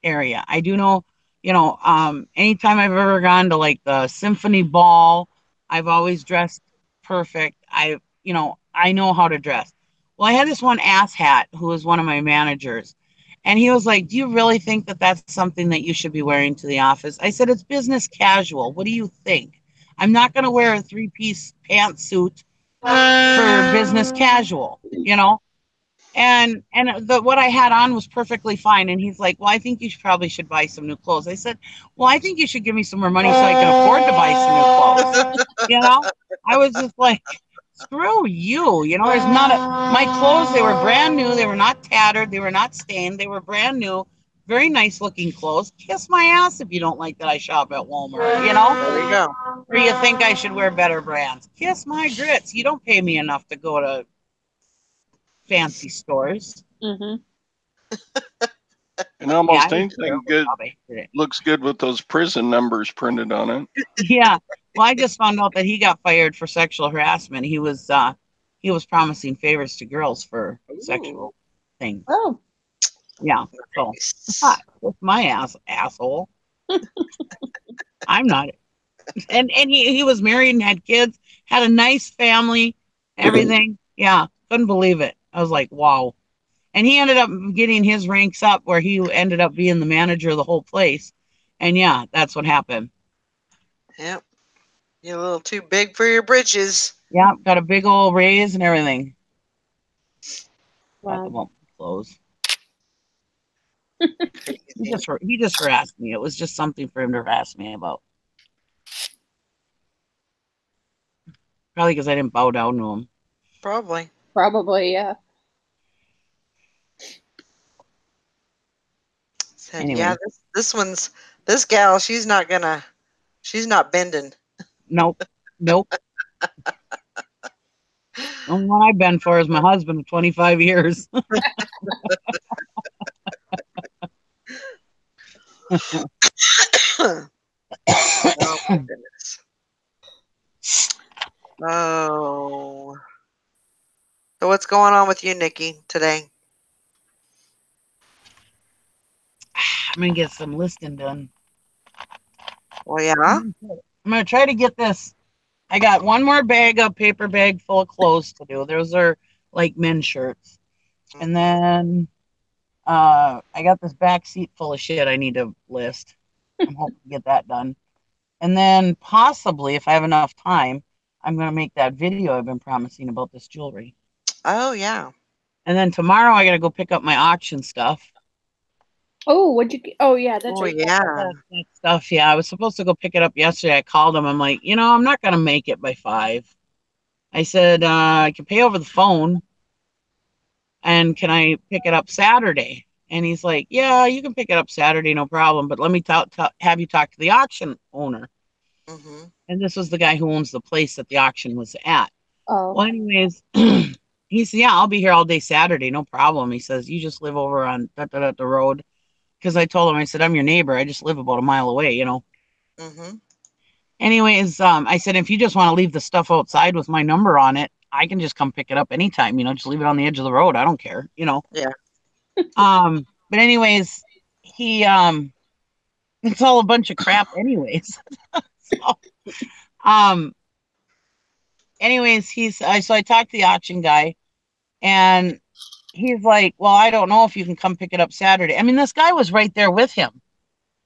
area. I do know, you know, anytime I've ever gone to like the symphony ball, I've always dressed perfect. You know, I know how to dress. Well, I had this one asshat who was one of my managers, and he was like, "Do you really think that that's something that you should be wearing to the office?" I said, "It's business casual. What do you think? I'm not going to wear a 3-piece pantsuit for business casual, you know." And what I had on was perfectly fine. And he's like, "Well, I think you probably should buy some new clothes." I said, "Well, I think you should give me some more money so I can afford to buy some new clothes." You know, I was just like, screw you. You know, there's not my clothes. They were brand new. They were not tattered. They were not stained. They were brand new. Very nice looking clothes. Kiss my ass if you don't like that I shop at Walmart, you know? There you go. Or you think I should wear better brands. Kiss my grits. You don't pay me enough to go to fancy stores. Mm-hmm. And almost Yeah, anything good looks good with those prison numbers printed on it. Yeah. Well, I just found out that he got fired for sexual harassment. He was promising favors to girls for sexual things. Oh. Yeah. So with my asshole. I'm not. And he was married and had kids, had a nice family, everything. Yeah. Couldn't believe it. I was like, wow. And he ended up getting his ranks up where he ended up being the manager of the whole place. And yeah, that's what happened. Yep. You're a little too big for your britches. Yeah, got a big old raise and everything. Wow. Talk about clothes. He just harassed me. It was just something for him to harass me about. Probably because I didn't bow down to him. Probably, yeah. Said, Anyway. yeah, this gal, she's not bending. Nope. The only one I've been for is my husband of 25 years. Oh my goodness. Oh. So what's going on with you, Nikki, today? I'm going to get some listing done. Well, yeah. I'm going to try to get this. I got one more paper bag full of clothes to do. Those are like men's shirts. And then I got this back seat full of shit I need to list. I'm hoping to get that done. And then possibly, if I have enough time, I'm going to make that video I've been promising about this jewelry. Oh, yeah. And then tomorrow I got to go pick up my auction stuff. Oh, oh, yeah, that's right. Yeah. That stuff, yeah. I was supposed to go pick it up yesterday. I called him. I'm like, I'm not going to make it by 5. I said, I can pay over the phone. And can I pick it up Saturday? And he's like, yeah, you can pick it up Saturday, no problem. But let me have you talk to the auction owner. Mm-hmm. And this was the guy who owns the place that the auction was at. Oh. Well, anyways, he said, yeah, I'll be here all day Saturday, no problem. He says, you just live over on the road. Because I told him, I said, I'm your neighbor. I just live about a mile away, Mm-hmm. Anyways, I said, if you just want to leave the stuff outside with my number on it, I can just come pick it up anytime, just leave it on the edge of the road. I don't care, Yeah. But anyways, he, it's all a bunch of crap anyways. Anyways, so I talked to the auction guy and he's like, well, I don't know if you can come pick it up Saturday. I mean, this guy was right there with him.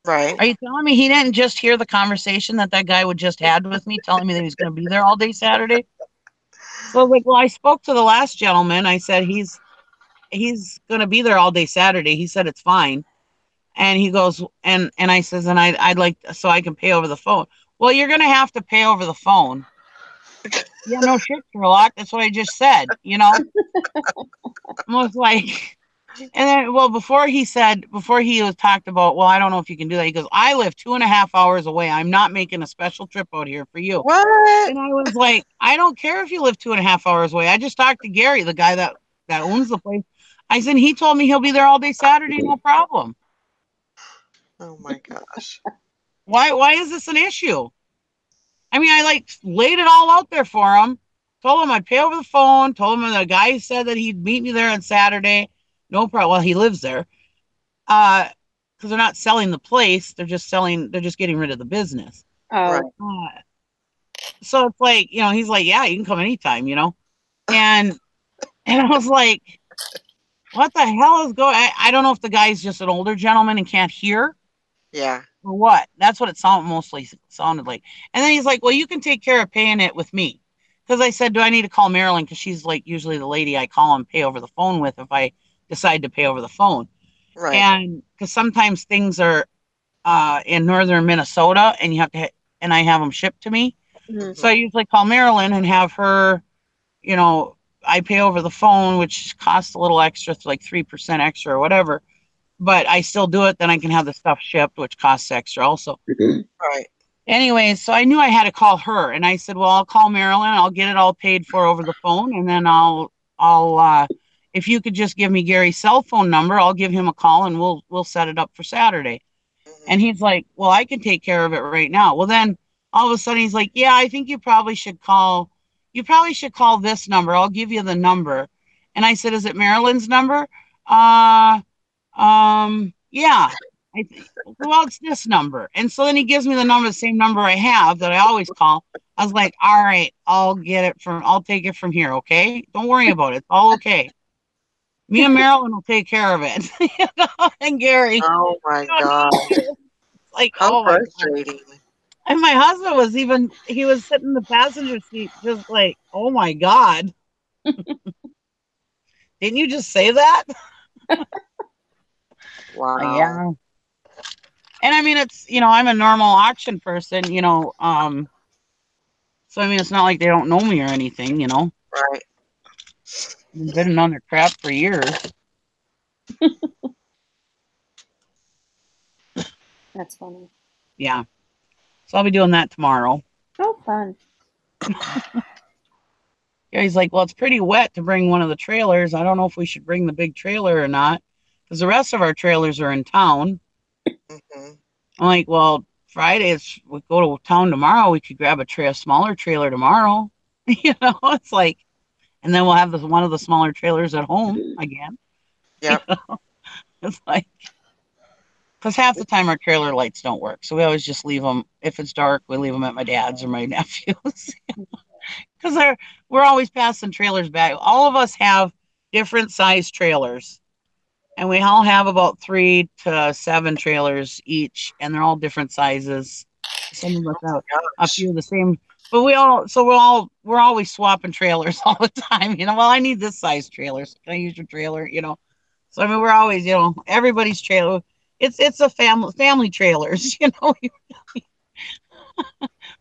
Right. Are you telling me he didn't just hear the conversation that guy would just had with me, telling me that he's going to be there all day Saturday? So I was like, well, I spoke to the last gentleman. I said, he's going to be there all day Saturday. He said, it's fine. And he goes, and I says, and I'd like, so I can pay over the phone. Well, you're going to have to pay over the phone. Yeah, no shit, Sherlock. That's what I just said. You know, I was like, and then, well, before he was talked about, well, I don't know if you can do that. He goes, I live 2.5 hours away. I'm not making a special trip out here for you. What? And I was like, I don't care if you live 2.5 hours away. I just talked to Gary, the guy that owns the place. I said, he told me he'll be there all day Saturday, no problem. Oh my gosh. Why is this an issue? I mean, I like laid it all out there for him. Told him I'd pay over the phone. Told him the guy said that he'd meet me there on Saturday. No problem. Well, he lives there. Because they're not selling the place. They're just getting rid of the business. Oh, Right. So it's like, you know, he's like, yeah, you can come anytime, you know? And I was like, what the hell is going? I don't know if the guy's just an older gentleman and can't hear Yeah. or what. That's what it mostly sounded like. And then he's like, well, you can take care of paying it with me. Because I said, do I need to call Marilyn? Because she's like usually the lady I call and pay over the phone with if I decide to pay over the phone. Right. And because sometimes things are in northern Minnesota and and I have them shipped to me. mhm. So I usually call Marilyn and have her, you know, I pay over the phone, which costs a little extra, like 3% extra or whatever. But I still do it. Then I can have the stuff shipped, which costs extra also. Right. Anyway, so I knew I had to call her, and I said, "Well, I'll call Marilyn. I'll get it all paid for over the phone, and then if you could just give me Gary's cell phone number, I'll give him a call, and we'll set it up for Saturday." And he's like, "Well, I can take care of it right now." Well, then all of a sudden he's like, "Yeah, I think you probably should call. You probably should call this number. I'll give you the number." And I said, "Is it Marilyn's number?" Yeah. Well, it's this number. And so then he gives me the number, the same number I have that I always call. I was like, all right, I'll take it from here. Okay. Don't worry about it. It's all okay. Me and Marilyn will take care of it. You know? And Gary. Oh my You know, God. it's like, How oh my God. frustrating. And my husband he was sitting in the passenger seat, just like, oh my God. Didn't you just say that? Wow. Yeah. And I mean, it's, you know, I'm a normal auction person, you know, so I mean, it's not like they don't know me or anything, you know. Right. I've been bidding on their crap for years. That's funny. Yeah. So I'll be doing that tomorrow. Oh, fun. Gary's like, well, it's pretty wet to bring one of the trailers. I don't know if we should bring the big trailer or not, because the rest of our trailers are in town. Mm-hmm. I'm like, well, Fridays, we go to town tomorrow. We could grab a smaller trailer tomorrow. You know, it's like, and then we'll have one of the smaller trailers at home again. Yep. You know? It's like, because half the time our trailer lights don't work. So we always just leave them. If it's dark, we leave them at my dad's or my nephew's. Because we're always passing trailers back. All of us have different size trailers. And we all have about 3 to 7 trailers each, and they're all different sizes. Some of us have a few of the same, but we're always swapping trailers all the time. You know, well, I need this size trailer. So can I use your trailer? You know, so I mean, we're always, you know, everybody's trailer. It's a family trailers. You know,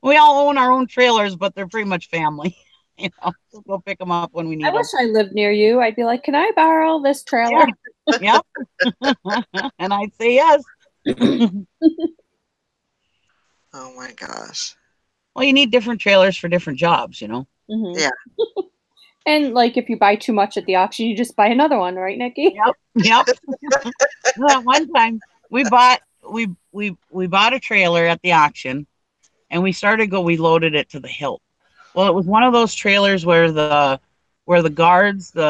we all own our own trailers, but they're pretty much family. You know, we'll go pick them up when we need I them. wish I lived near you. I'd be like, can I borrow this trailer? Yeah. Yep. And I'd say yes. Oh my gosh. Well, you need different trailers for different jobs, you know. Mhm. Yeah. And like, if you buy too much at the auction, you just buy another one, right, Nikki? Yep. Well, one time we bought a trailer at the auction, and we loaded it to the hilt. Well, it was one of those trailers where the guards, what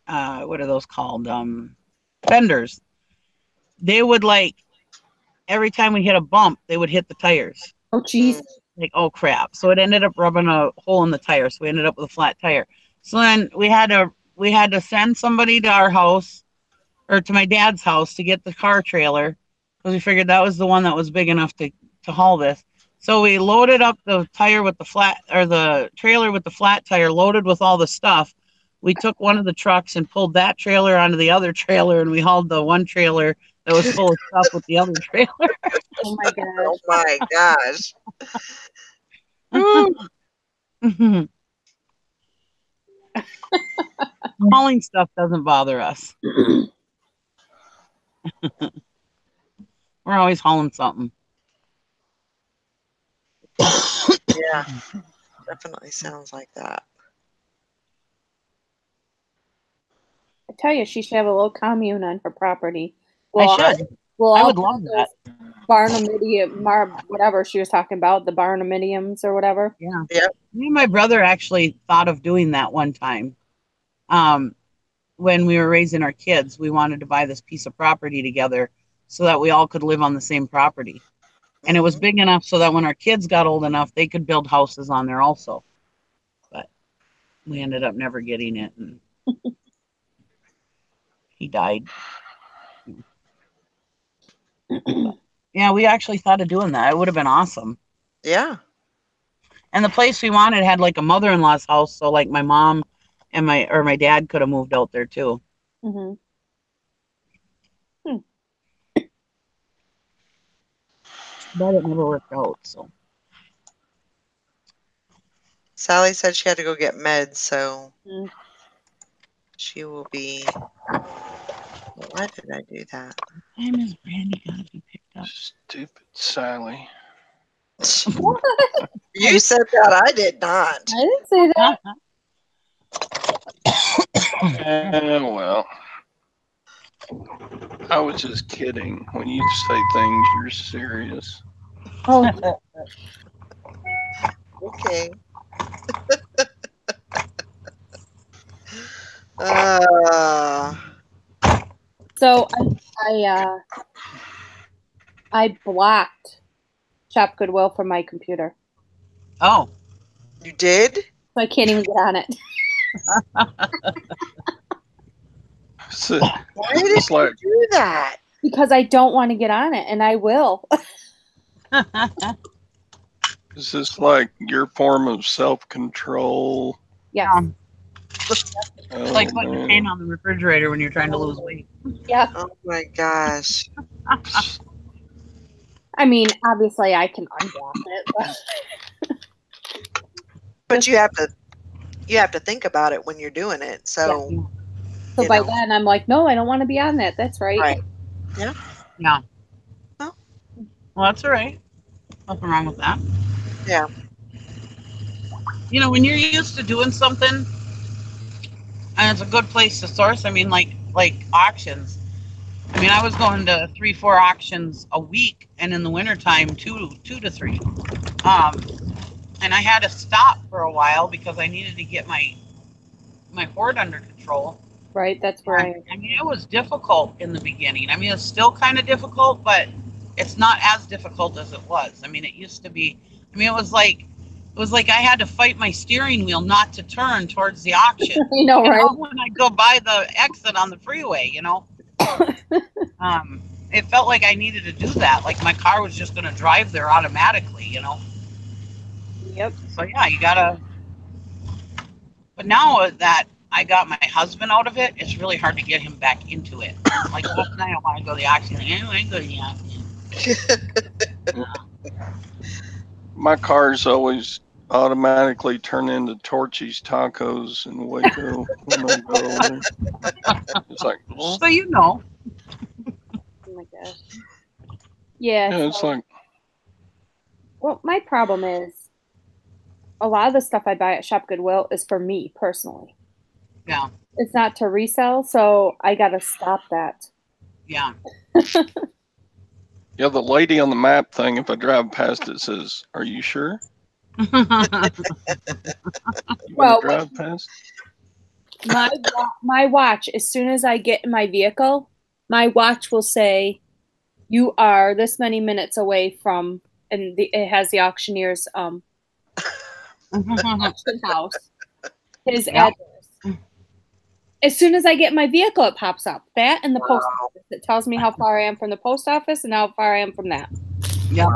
are those called? Fenders. They would, like, every time we hit a bump, they would hit the tires. Oh, geez. Like, oh crap. So it ended up rubbing a hole in the tire. So we ended up with a flat tire. So then we had to send somebody to our house, or to my dad's house, to get the car trailer, because we figured that was the one that was big enough to haul this. So we loaded up the trailer with the flat tire, loaded with all the stuff. We took one of the trucks and pulled that trailer onto the other trailer, and we hauled the one trailer that was full of stuff with the other trailer. Oh my gosh. Oh my gosh. Woo. Hauling stuff doesn't bother us. We're always hauling something. Yeah, definitely sounds like that. I tell you, she should have a little commune on her property. I should. We'll I all would love that. whatever she was talking about, the barnuminiums or whatever. Yeah. Yep. Me and my brother actually thought of doing that one time. When we were raising our kids, we wanted to buy this piece of property together so that we all could live on the same property. And it was big enough so that when our kids got old enough, they could build houses on there also. But we ended up never getting it. And he died. Yeah, we actually thought of doing that. It would have been awesome. Yeah. And the place we wanted had like a mother-in-law's house, so like my mom and my dad could have moved out there too. Mm-hmm. But it never worked out. So Sally said she had to go get meds, so she will be. Why did I do that? when is Brandy gonna be picked up? Stupid Sally. You said that. I did not. I didn't say that. Well, I was just kidding. When you say things, you're serious. Oh, Okay. so I blocked Shop Goodwill from my computer, Oh, You did? so I can't even get on it. So, Why did it's like, you do that? Because I don't want to get on it, and I will. is this like your form of self-control? Yeah. it's like putting a paint on the refrigerator when you're trying to lose weight. Yeah. Oh my gosh. I mean, obviously I can unblock it, but But you have to think about it when you're doing it. So so you by know. then I'm like, no, I don't want to be on that. That's right. Right. Yeah. Well. Well, that's all right. Nothing wrong with that. Yeah. You know, when you're used to doing something, and it's a good place to source. I mean, like auctions. I mean, I was going to 3-4 auctions a week, and in the wintertime, 2 to 3. And I had to stop for a while because I needed to get my hoard under control. Right. That's where I mean, it was difficult in the beginning. I mean, it's still kind of difficult, but it's not as difficult as it was. I mean, it used to be. I mean, it was like I had to fight my steering wheel not to turn towards the auction. you know, right? When I go by the exit on the freeway, you know. It felt like I needed to do that. Like my car was just going to drive there automatically, you know. Yep. So yeah, you gotta. But now that I got my husband out of it, it's really hard to get him back into it. Like last night, I want to go to the auction. Like, I want to go to the auction. My cars always automatically turn into Torchy's Tacos in Waco when I go over. It's like, So you know. Oh my gosh. Yeah. yeah, it's like, Well, my problem is a lot of the stuff I buy at Shop Goodwill is for me personally. Yeah. It's not to resell, so I gotta stop that. Yeah. yeah, the lady on the map thing, if I drive past it, says, "Are you sure?" You Well, drive past? My watch, as soon as I get in my vehicle, my watch will say, "You are this many minutes away from," and it has the auctioneer's auction house, his address. As soon as I get in my vehicle, it pops up. That and the post office. It tells me how far I am from the post office and how far I am from that. Yeah.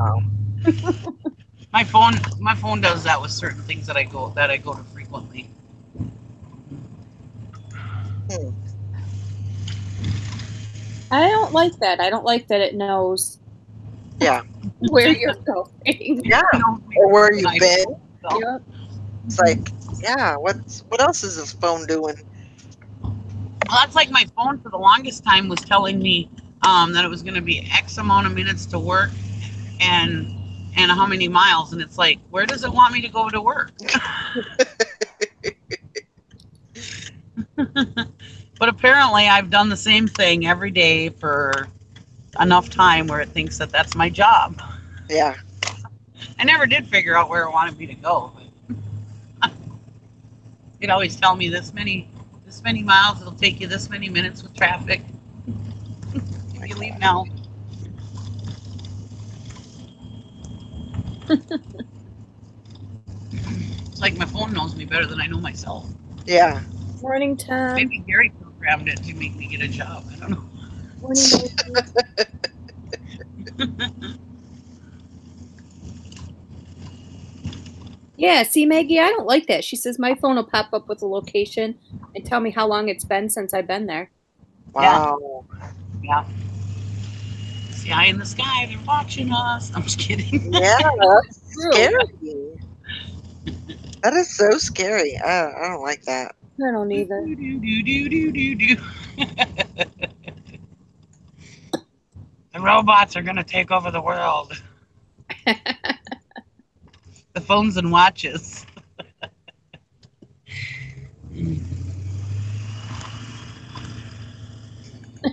My phone does that with certain things that I go to frequently. I don't like that. I don't like that it knows Yeah. where you're going. Yeah. Or where you've been. Yep. It's like, yeah, what else is this phone doing? Well, that's like my phone for the longest time was telling me that it was going to be X amount of minutes to work and how many miles, and it's like, where does it want me to go to work? But apparently I've done the same thing every day for enough time where it thinks that that's my job. Yeah. I never did figure out where it wanted me to go. It always tell me this many miles, it'll take you this many minutes with traffic. If you leave now. It's like my phone knows me better than I know myself. Yeah. Morning, Tom. Maybe Gary programmed it to make me get a job. I don't know. Morning, yeah, see, Maggie, I don't like that. She says my phone will pop up with a location and tell me how long it's been since I've been there. Wow. Yeah. It's the eye in the sky. They're watching us. I'm just kidding. Yeah, that's scary. That is so scary. I don't like that. I don't either. The robots are going to take over the world. The phones and watches.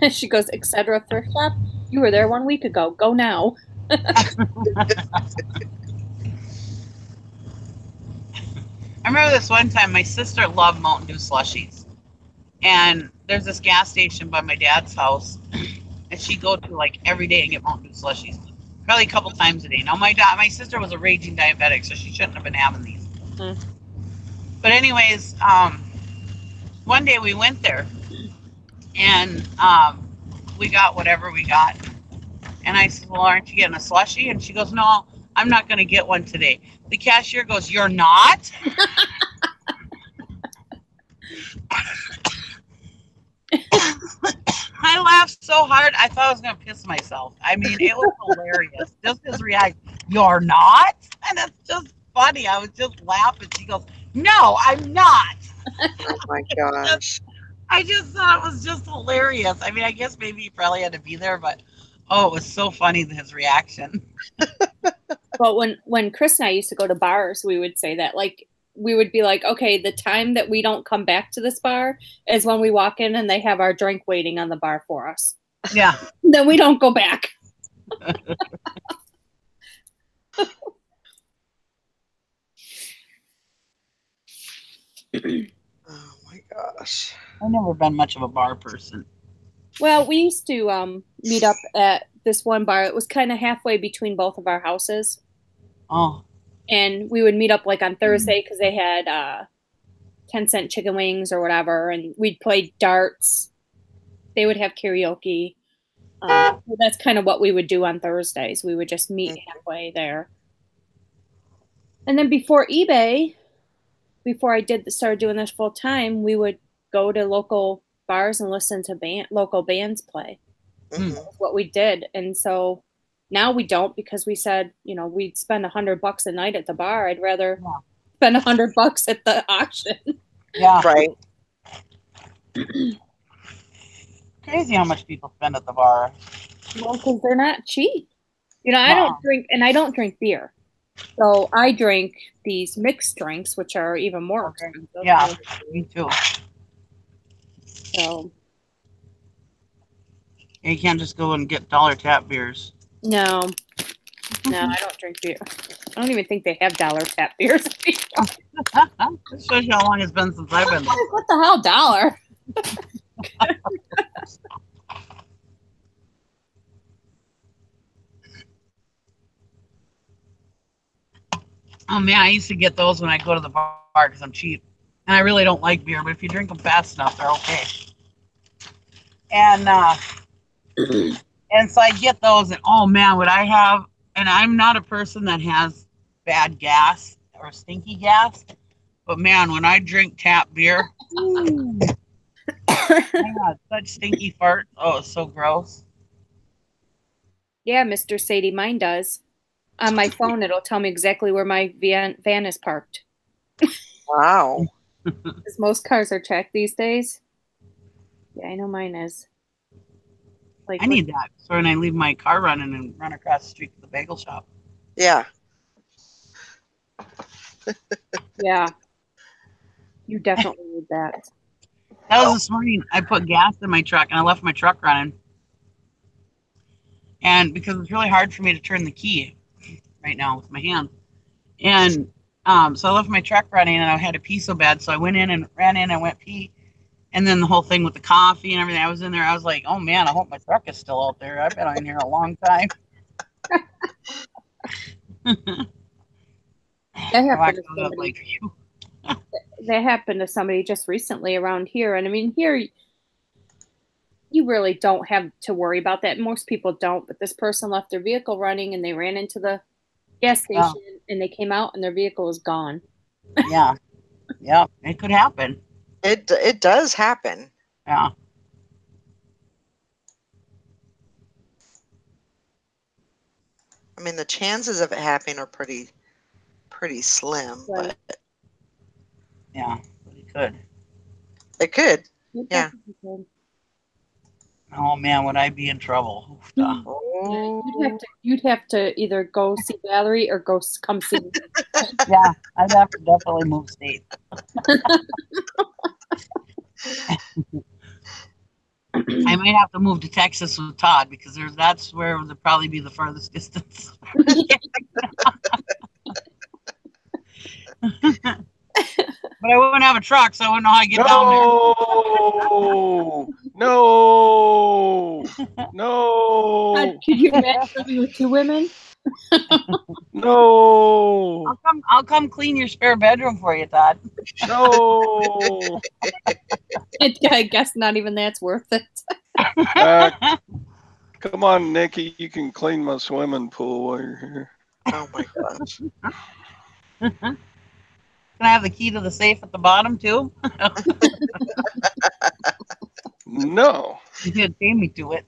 She goes, etc. thrift shop. You were there 1 week ago. Go now. I remember this one time, my sister loved Mountain Dew slushies. And there's this gas station by my dad's house. And she'd go to like every day and get Mountain Dew slushies. Probably a couple times a day. Now, my sister was a raging diabetic, so she shouldn't have been having these. But anyways, one day we went there. And we got whatever we got. And I said, well, aren't you getting a slushie? And she goes, no, I'm not going to get one today. The cashier goes, you're not? I laughed so hard, I thought I was going to piss myself. I mean, it was hilarious. Just his reaction, you're not? And it's just funny. I was just laughing. She goes, no, I'm not. Oh, my gosh. I just thought it was just hilarious. I mean, I guess maybe he probably had to be there, but oh, it was so funny, his reaction. Well, when Chris and I used to go to bars, we would say that, like, we would be like, okay, the time that we don't come back to this bar is when we walk in and they have our drink waiting on the bar for us. Yeah. Then we don't go back. Oh, my gosh. I've never been much of a bar person. Well, we used to meet up at this one bar. It was kind of halfway between both of our houses. Oh. And we would meet up like on Thursday because they had 10-cent chicken wings or whatever. And we'd play darts. They would have karaoke. So that's kind of what we would do on Thursdays. We would just meet halfway there. And then before eBay, before I started doing this full time, we would go to local bars and listen to local bands play. Mm-hmm. That's what we did. And so now we don't, because we said, you know, we'd spend $100 a night at the bar. I'd rather spend $100 at the auction. Yeah. Right. Crazy how much people spend at the bar. Well, because they're not cheap. You know, I don't drink beer. So I drink these mixed drinks, which are even more expensive. Yeah, me too. So you can't just go and get dollar tap beers. no, I don't drink beer. I don't even think they have dollar tap beers. This shows you how long it's been since I've been there. What the hell, dollar? Oh man, I used to get those when I go to the bar because I'm cheap, and I really don't like beer. But if you drink them fast enough, they're okay. And so I get those, and oh man, would I have? And I'm not a person that has bad gas or stinky gas, but man, when I drink tap beer, I had such stinky farts. Oh, it's so gross. Yeah, Mr. Sadie, mine does. On my phone, it'll tell me exactly where my van is parked. Wow. Because most cars are checked these days. Yeah, I know mine is. Like I need that. So when I leave my car running and run across the street to the bagel shop. Yeah. Yeah. You definitely need that. That was this morning. I put gas in my truck and I left my truck running. And because it's really hard for me to turn the key right now with my hand. And so I left my truck running and I had to pee so bad. So I went in and ran in and went pee. And then the whole thing with the coffee and everything, I was in there. I was like, oh man, I hope my truck is still out there. I've been in here a long time. That I happened walked to out somebody. like, phew. That happened to somebody just recently around here. And I mean, here, you really don't have to worry about that. Most people don't. But this person left their vehicle running and they ran into the gas station and they came out and their vehicle was gone. Yeah. Yeah. It could happen. It does happen. Yeah. I mean, the chances of it happening are pretty slim, Right. but Yeah. It could. it could. You Yeah. definitely could. Oh man, would I be in trouble? Yeah, Oh. you'd have to either go see Valerie or come see me. Yeah, I'd have to definitely move states. I might have to move to Texas with Todd because that's where would probably be the farthest distance. But I wouldn't have a truck, so I wouldn't know how to get down No, no, God, no, could you imagine living with two women? no, there. I'll come clean your spare bedroom for you, Todd. no. I guess not even that's worth it. Come on, Nikki, you can clean my swimming pool while you're here. Oh my gosh. Can I have the key to the safe at the bottom too? No. You did pay me to it.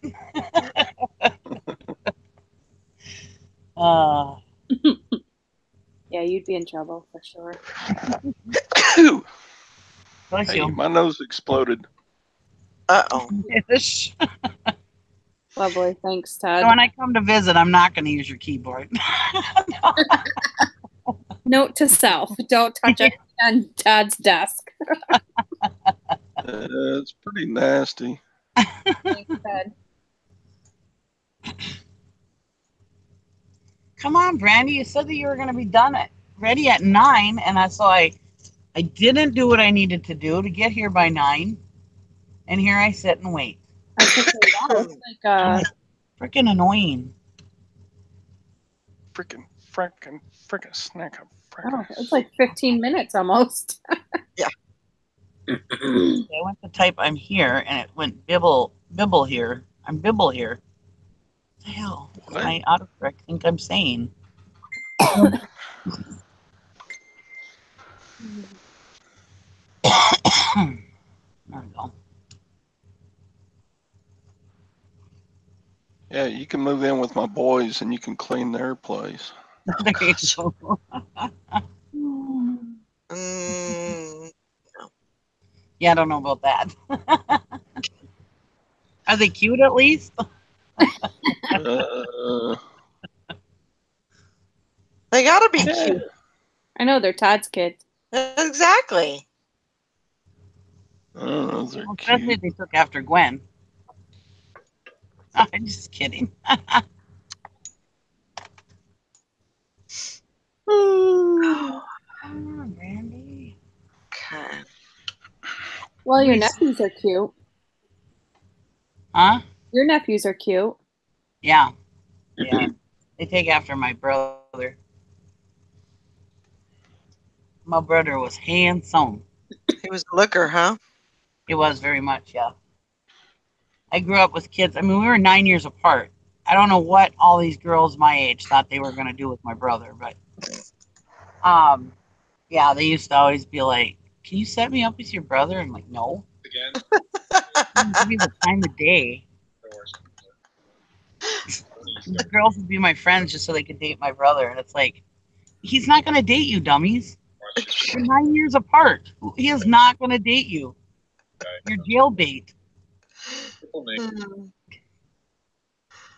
Yeah, you'd be in trouble for sure. Bless Hey, you. my nose exploded. Uh-oh. So Lovely. Thanks, Todd. when I come to visit, I'm not going to use your keyboard. Note to self: don't touch it on Todd's desk. It's pretty nasty. Thanks, Todd. Come on, Brandy. You said that you were going to be ready at 9, and so I didn't do what I needed to do to get here by 9, and here I sit and wait. I was gonna say, wow, it's like Freaking annoying. Frickin' snack up. oh, it's like 15 minutes almost. Yeah. I went to type I'm here, and it went bibble here. I'm bibble here. What the hell? What? My autocorrect think I'm saying. There we go. Yeah, you can move in with my boys and you can clean their place. There you go. Yeah, I don't know about that. Are they cute at least? They gotta be cute. I know they're Todd's kids. Exactly. I don't know if they're Especially cute. if they took after Gwen. I'm just kidding. Oh, Randy. okay. Well, your nephews are cute. Huh? Your nephews are cute. Yeah. Yeah. They take after my brother. My brother was handsome. He was a looker, huh? He was very much, yeah. I grew up with kids. I mean, we were 9 years apart. I don't know what all these girls my age thought they were going to do with my brother, but yeah, they used to always be like, "Can you set me up with your brother?" I'm like, "No." Again? Give me the time of day. The girls would be my friends just so they could date my brother, and it's like, he's not going to date you, dummies. You're 9 years apart. He is not going to date you. You're jailbait. Hmm.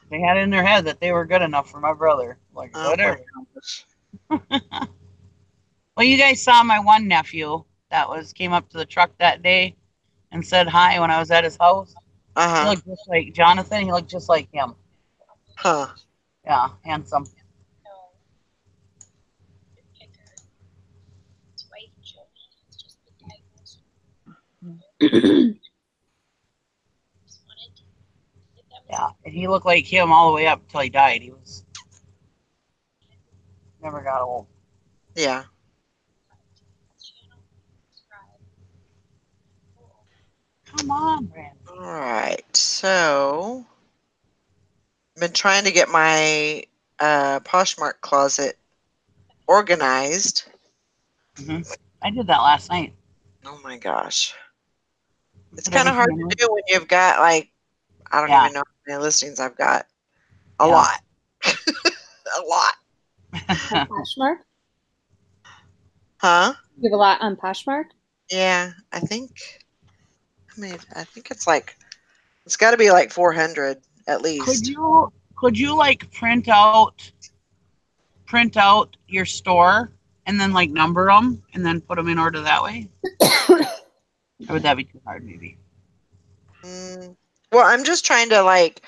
They had it in their head that they were good enough for my brother. Like, Oh whatever. my gosh. Well, you guys saw my one nephew that came up to the truck that day and said hi when I was at his house. He Uh-huh. looked just like Jonathan. He looked just like him. Huh. Yeah, handsome. Yeah, and he looked like him all the way up until he died. He was never got old. Yeah. Come on, Brandon. All right. So, been trying to get my Poshmark closet organized. I did that last night. Oh my gosh. It's Put kind of hard everything in to there. do when you've got like, I don't Yeah. even know how many listings I've got. A Yeah. lot. A lot. Poshmark? Huh? You have a lot on Poshmark? Yeah, I think it's like, it's got to be like 400 at Could least. you like print out your store and then like number them and then put them in order that way? Or would that be too hard? Maybe. Well, I'm just trying to like,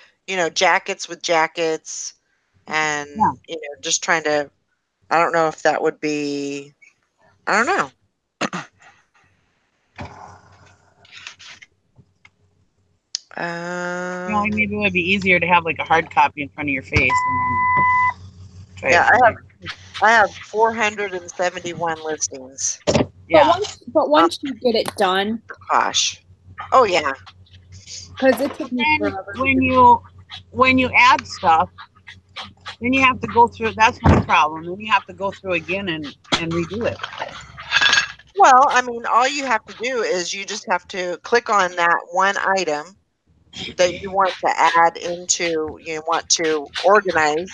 jackets with jackets and, Yeah. just trying to, I don't know if that would be, I don't know. Maybe it would be easier to have like a hard copy in front of your face and then try Yeah, it from there. I have 471 listings. Yeah. But once you get it done, Gosh. Oh yeah. because it took me And forever. when you add stuff, then you have to go through. That's one problem. Then you have to go through again and redo it. Well, I mean, all you have to do is you just have to click on that one item that you want to add into, you want to organize,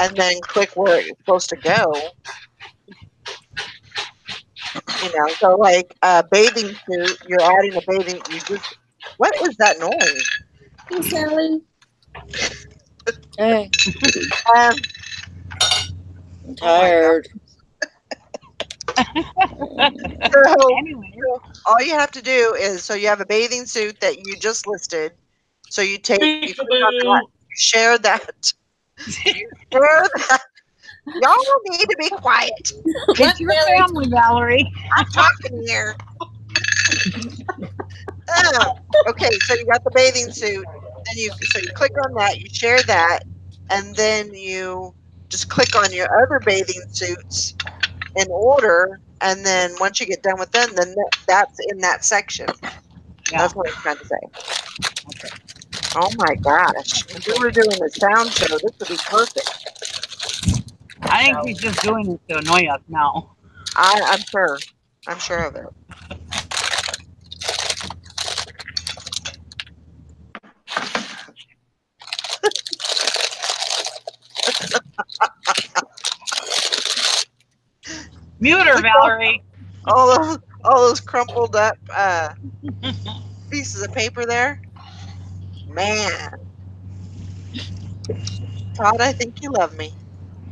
and then click where it's supposed to go. So like a bathing suit, you're adding a bathing. What is that noise? Hey, Sally. Hey, Um, I'm tired. so Anyway, all you have to do is, so you have a bathing suit that you just listed. So you click on that, you share that. Y'all need to be quiet. it's your family, Valerie. I'm talking here. Okay, so you got the bathing suit. Then you click on that, you share that, and then you just click on your other bathing suits in order. And then once you get done with them, then that's in that section. Yeah. That's what I'm trying to say. Oh my gosh! If we were doing a sound show, this would be perfect. I think he's just doing this to annoy us now. I'm sure. I'm sure of it. Mute her, Valerie. All those crumpled up pieces of paper there. Man, Todd, I think you love me.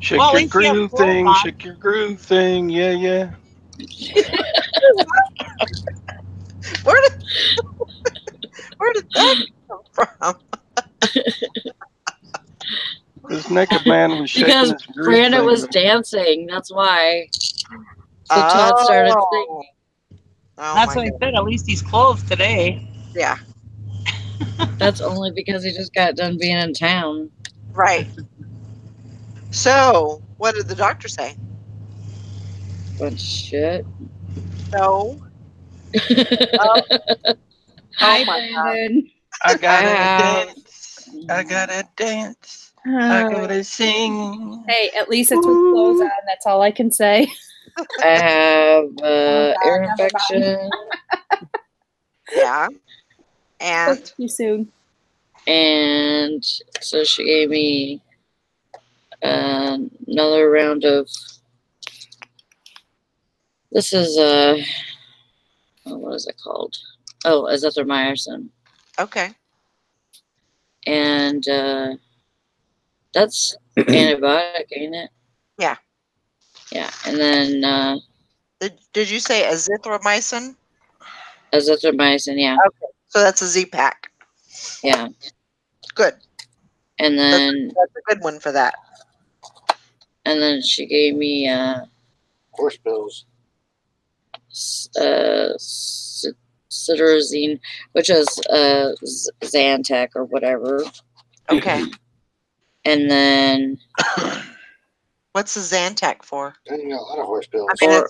Shake Well, at your least you have groove clothes thing, on. shake your groove thing. Yeah, yeah. Where did that come from? This naked man was shaking Because his groove Brandon thing. was dancing. That's why. So Todd started singing. Oh That's my what I God. said. At least he's clothed today. Yeah, That's only because he just got done being in town. right. So, what did the doctor say? Bunch of shit. No. Hi, Oh my Brandon. I gotta have- dance. I gotta dance. I gotta sing. Hey, at least it's with clothes on. That's all I can say. I have God, ear never infection. Yeah. And Too soon. And so she gave me another round of This is what is it called? Oh, azithromycin, Okay. and that's antibiotic, ain't it? Yeah. Yeah, and then Did you say azithromycin? azithromycin, yeah, Okay. So that's a Z-Pack. yeah, Good. and then That's a good one for that. she gave me Horse pills. cetirizine, which is Zantac or whatever, Okay. and then What's the Zantac for? And you got a lot of horse pills. I mean, For-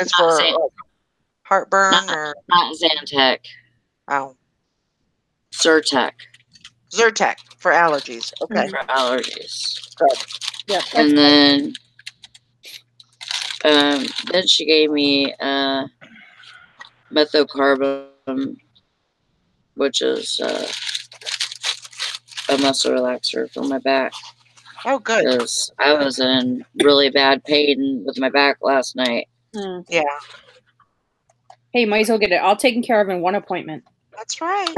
it's not for Zan- heartburn not, or not Zantac, oh, Zyrtec Zyrtec for allergies. Okay. for allergies. Good. Yeah. And then she gave me methocarbamol, which is a muscle relaxer for my back, Oh, good. because I was in really bad pain with my back last night. Yeah, Hey, might as well get it all taken care of in one appointment. that's right.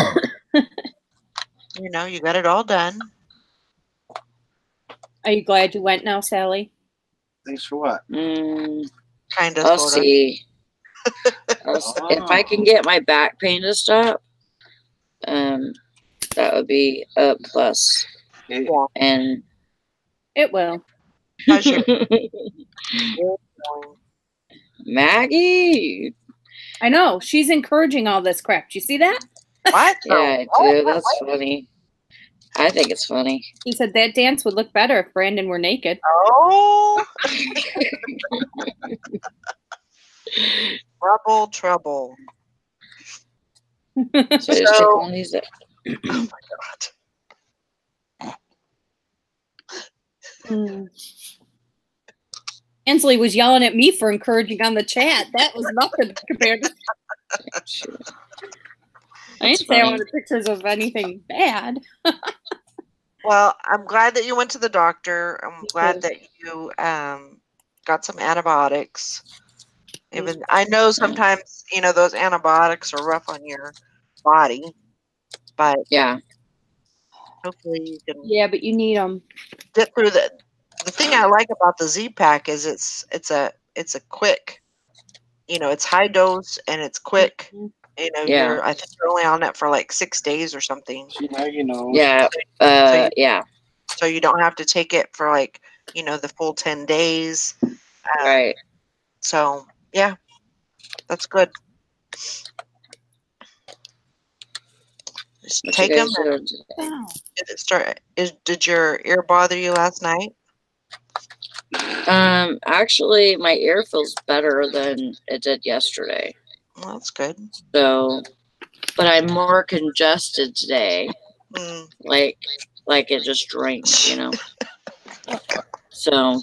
You know, you got it all done. Are you glad you went now, Sally? Thanks for what? Kind of, I'll sort of. see. If I can get my back pain to stop, that would be a plus. Yeah. And It will. How's your Maggie, I know. She's encouraging all this crap. Do you see that? what? yeah, I do. That's funny. I think it's funny. He said that dance would look better if Brandon were naked. Oh, trouble. So just take So- one of these. Oh my God. Ansley was yelling at me for encouraging on the chat. That was nothing compared to. I didn't say I wanted pictures of anything bad. Well, I'm glad that you went to the doctor. I'm Me glad too. that you got some antibiotics. Even I know sometimes, you know, those antibiotics are rough on your body, but Yeah. hopefully you can Yeah, but you need them. get through the thing I like about the Z-Pack is it's a quick, you know, it's high dose and it's quick. You know, Yeah. I think you're only on it for like 6 days or something. See, Maggie knows. Yeah. So- Yeah. So you don't have to take it for like, you know, the full 10 days. Right. So yeah, that's good. Just What take you them. guys doing today? Did your ear bother you last night? Actually, my ear feels better than it did yesterday. Well, that's good. So, but I'm more congested today. Mm. Like it just drinks, you know. So,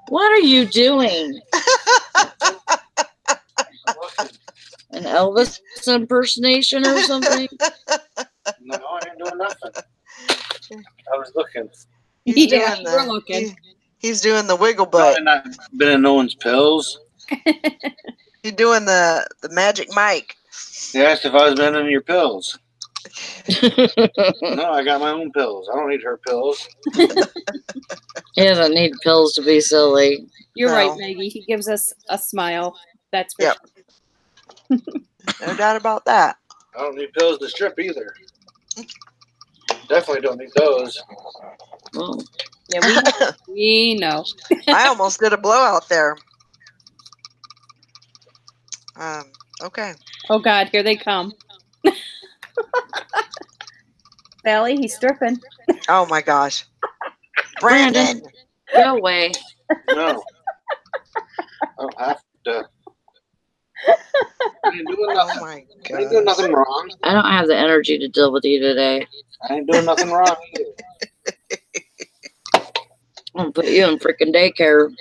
what are you doing? An Elvis impersonation or something? No, I ain't doing nothing. I was looking. He's Yeah, doing we're looking. He's doing the wiggle No, butt. I've not been in no one's pills. He's doing the magic Mike. They asked if I was been in your pills. No, I got my own pills. I don't need her pills. He doesn't need pills to be silly. You're No. right, Maggie. He gives us a smile. That's for Yep. No doubt about that. I don't need pills to strip either. Definitely don't need those. Oh, sure. Yeah, we know. I almost did a blowout there. Okay. Oh God, here they come. Sally, he's stripping. Oh my gosh. Brandon. Brandon. go away. No. I don't have to. I ain't doing Oh nothing. my I ain't doing gosh. nothing wrong. I don't have the energy to deal with you today. I ain't doing nothing wrong either. I'm gonna put you in freaking daycare.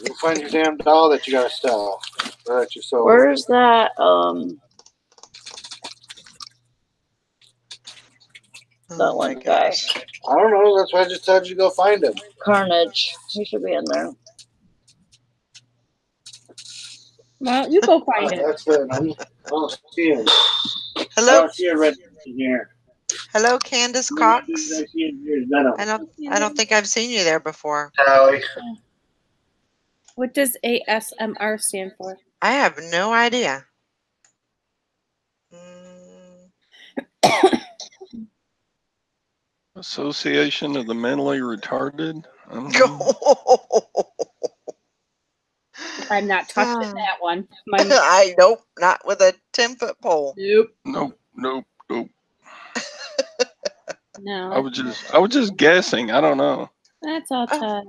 You find your damn doll that you gotta sell. Or that you sold. Where's that? Oh That my one guy. gosh. I don't know. That's why I just told you to go find him. Carnage. He should be in there. Well, you go find it. That's it. I don't see it. I Hello, don't see a red in here. hello, Candace The only Cox. things I see in here is Venom. I don't think I've seen you there before. Sally. What does ASMR stand for? I have no idea. Association of the Mentally Retarded. I don't know. I'm not touching that one. I nope, not with a 10-foot pole. Nope. Nope. No. I was just guessing. I don't know. That's all, Todd.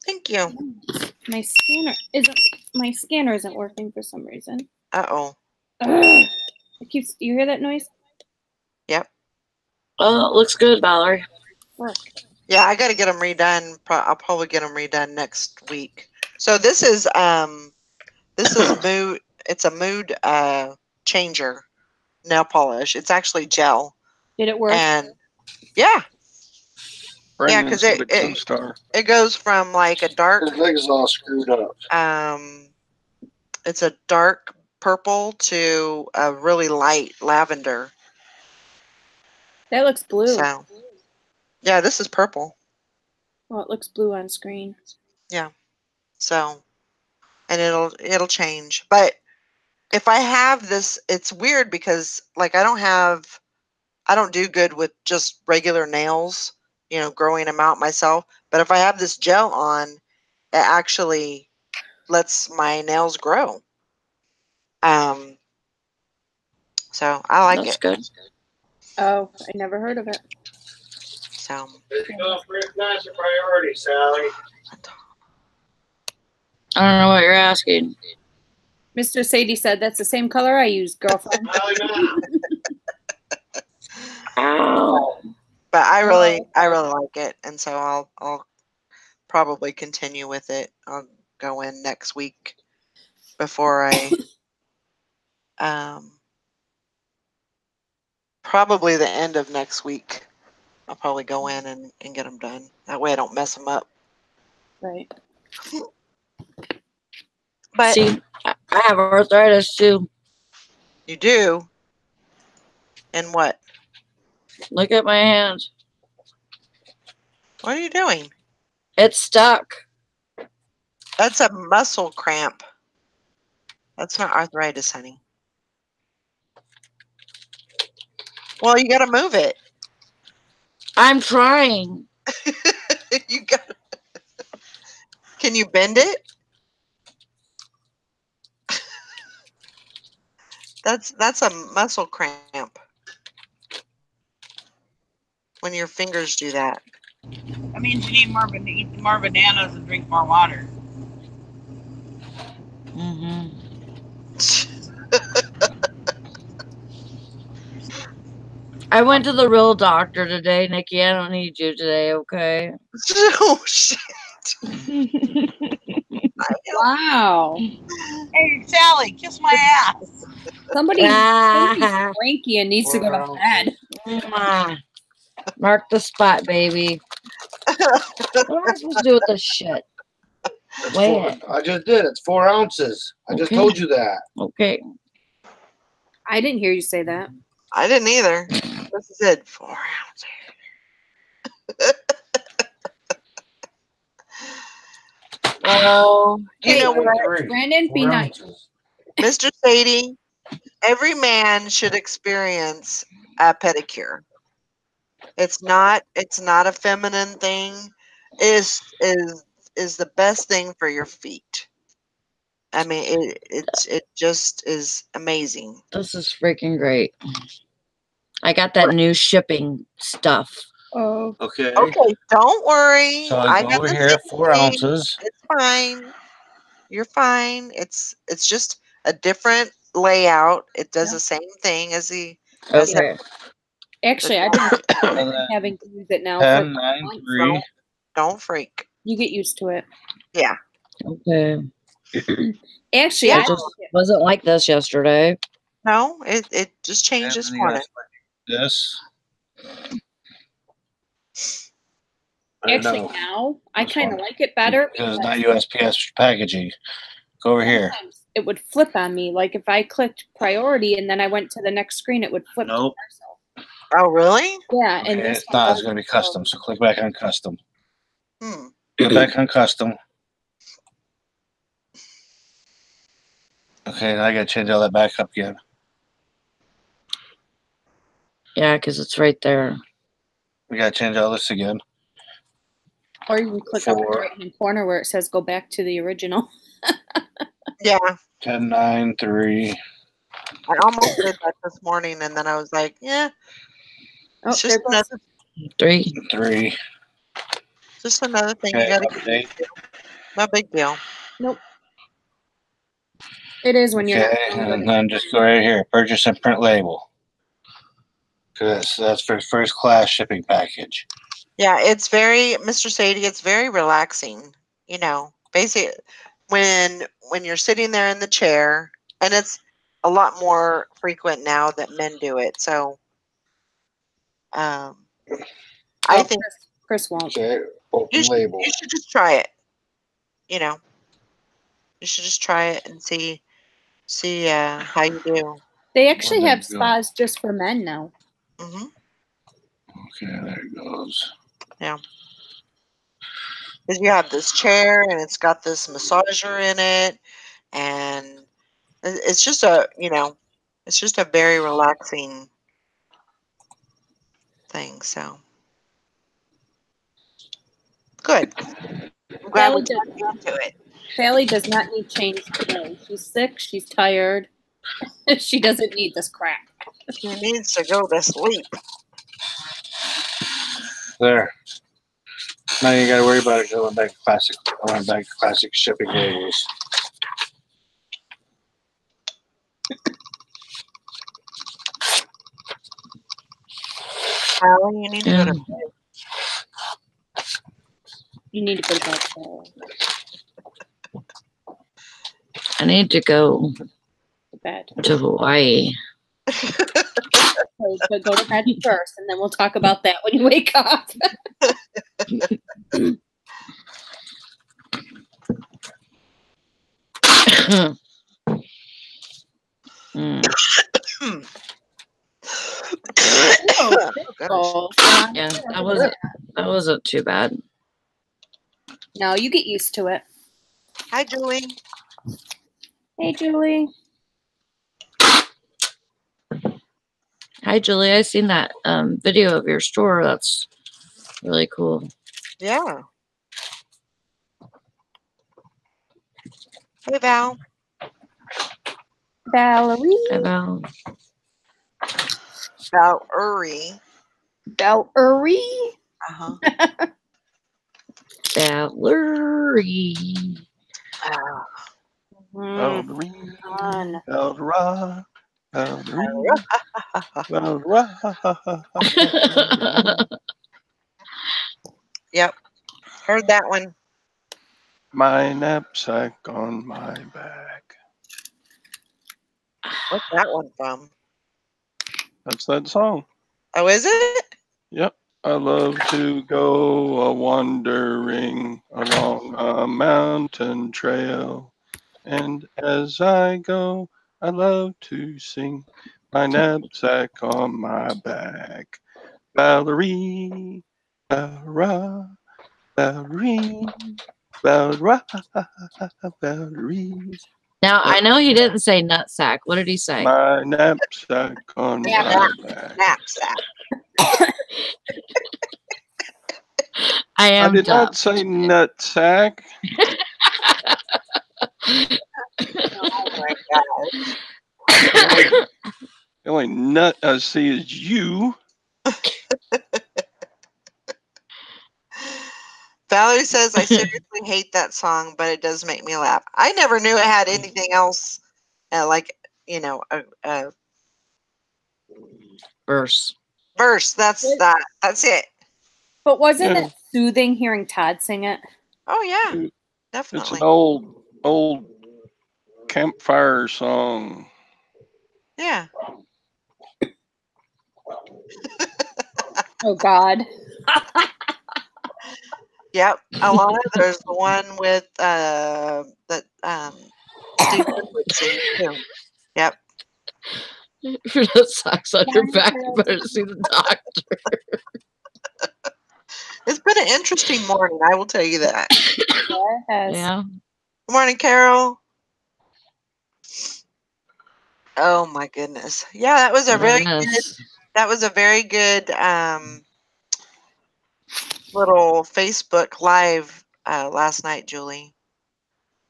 Thank you. My scanner isn't working for some reason. Uh-oh. Ugh. You hear that noise? Yep. Oh, it looks good, Valerie. Work. Yeah, I got to get them redone. I'll probably get them redone next week. So this is mood. It's a mood changer nail polish. It's actually gel. Did it work? And yeah, Brandon's because the co-star. it goes from like a dark. His leg is all screwed up. It's a dark purple to a really light lavender. That looks blue. So, yeah, this is purple. Well, it looks blue on screen. Yeah. So, and it'll change. But if I have this, it's weird because like I don't do good with just regular nails, growing them out myself. But if I have this gel on, it actually lets my nails grow. So I like That's it. good. Oh, I never heard of it. So There you go. First class of priority, Sally. I don't know what you're asking. Mr. Sadie said that's the same color I use, girlfriend. Ow. but I really like it, and so I'll probably continue with it. I'll go in next week before I probably the end of next week. I'll probably go in and get them done. That way I don't mess them up. Right. But see, I have arthritis too. You do? And what? Look at my hand. What are you doing? It's stuck. That's a muscle cramp. That's not arthritis, honey. Well, you got to move it. I'm trying. You got. Can you bend it? That's a muscle cramp. When your fingers do that. That means you need eat more bananas and drink more water. Mm-hmm. I went to the real doctor today, Nikki. I don't need you today, okay? Oh shit! Wow. Hey, Sally, kiss my ass. Somebody's cranky and needs to go to bed. Mark the spot, baby. What am I supposed to do with this shit? I just did. It's 4 ounces. I just told you that. Okay. I didn't hear you say that. I didn't either. This is it. 4 ounces. Oh, You know what? Brandon, be nice. Mr. Sadie, every man should experience a pedicure. It's not a feminine thing. Is the best thing for your feet. I mean, it just is amazing. this is freaking great. I got that new shipping stuff. Oh. Okay. Okay, don't worry. So I go got over the here, 4 same thing. ounces. It's fine. You're fine. It's just a different layout. It does the same thing as the. Okay. Actually, I've been having to use it now. 10, 9, 3. Don't freak. You get used to it. Yeah. Okay. Actually, It just wasn't like this yesterday. No, it just changed this morning. This. Actually, now I kind of like it better because it's not USPS packaging. Go over here. it would flip on me. Like if I clicked priority and then I went to the next screen, it would flip Nope. to parcel. Oh, really? Yeah, and Okay, this it's not. one It's going to be custom. So click back on custom. Hmm. Go back on custom. Okay, now I got to change all that back up again. Yeah, because it's right there. We got to change all this again. Or you can click up in the 4, right hand corner where it says go back to the original. Yeah. 10, 9, 3. I almost did that this morning, and then I was like, yeah, Oh, it's just there goes. another, 3. just another thing Okay, you got to update. get. No big deal. Nope. It is when you're Okay, not. and then just go right here. Purchase and print label. Because that's for first class shipping package. Yeah, it's very, Mr. Sadie, it's very relaxing. You know, basically, when you're sitting there in the chair, and it's a lot more frequent now that men do it. So, I Oh, think Chris won't. Okay, open label. you should just try it. You know, you should just try it and see how you do. They actually Where'd have that go? spas just for men now. Hmm. Okay, there it goes. Yeah. Because you have this chair and it's got this massager in it, and it's just it's just a very relaxing thing. So good. I'm glad we talked into it. Sally does not need change today. She's sick. She's tired. She doesn't need this crap. She needs to go to sleep. There. Now you got to worry about it going back to classic. I went back to classic shipping labels. Allie, you need to go to bed. You need to go to bed. I need to go To bed. to Hawaii. So go to bed first, and then we'll talk about that when you wake up. Oh, Yeah, that wasn't too bad. No, you get used to it. hi, Julie. Hey, Julie. Hi, Julie. I seen that video of your store. That's really cool. Yeah. Hey, Val. Valerie. Hi, Val. Valerie. Valerie. Uh-huh. Valerie. Valerie, Fun. Valerie, Valerie, Valerie. Yep. Heard that one. My knapsack on my back. What's that one from? That's that song. Oh, is it? Yep. I love to go a-wandering along a mountain trail. And as I go, I love to sing my knapsack on my back. Valerie, Valerie, Valerie, Valerie, Valerie. Now, I know he didn't say nutsack. What did he say? My knapsack on my back. Knapsack. I I am did dumb. not say nutsack. Oh my gosh. The only nut I see is you. Valerie says, I seriously hate that song, but it does make me laugh. I never knew it had anything else, like, a Verse. verse. That's it. But wasn't Yeah. it soothing hearing Todd sing it? Oh, yeah. It's Definitely. an old campfire song. Yeah. Oh, God. Yep. Alana, there's the one with that do frequency too. Yep. If your nut sack's on your back, you better see the doctor. It's been an interesting morning, I will tell you that. Yes. Yeah. Good morning, Carol. Oh my goodness. Yeah, that was a very good, Yes. that was a very good little Facebook live last night, Julie.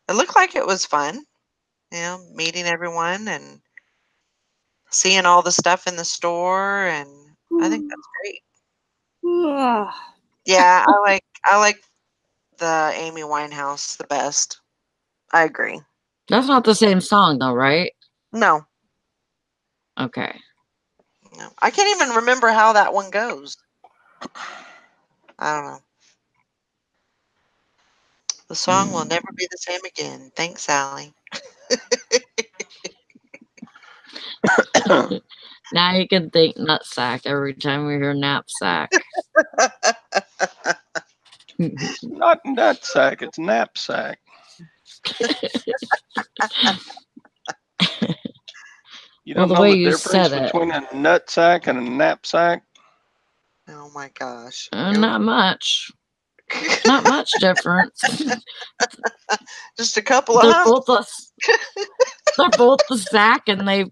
It looked like it was fun, meeting everyone and seeing all the stuff in the store, and I think that's great. Ugh. Yeah, I like the Amy Winehouse the best. I agree. That's not the same song, though, right? No, Okay. no. I can't even remember how that one goes. I don't know. The song will never be the same again. Thanks, Sally. Now you can think nutsack every time we hear knapsack. Not nutsack, it's knapsack. You Well, don't the know way the you difference said it. between a nutsack and a knapsack? Oh my gosh. Not much. Not much difference. Just a couple of They're humps. both they're both the sack and they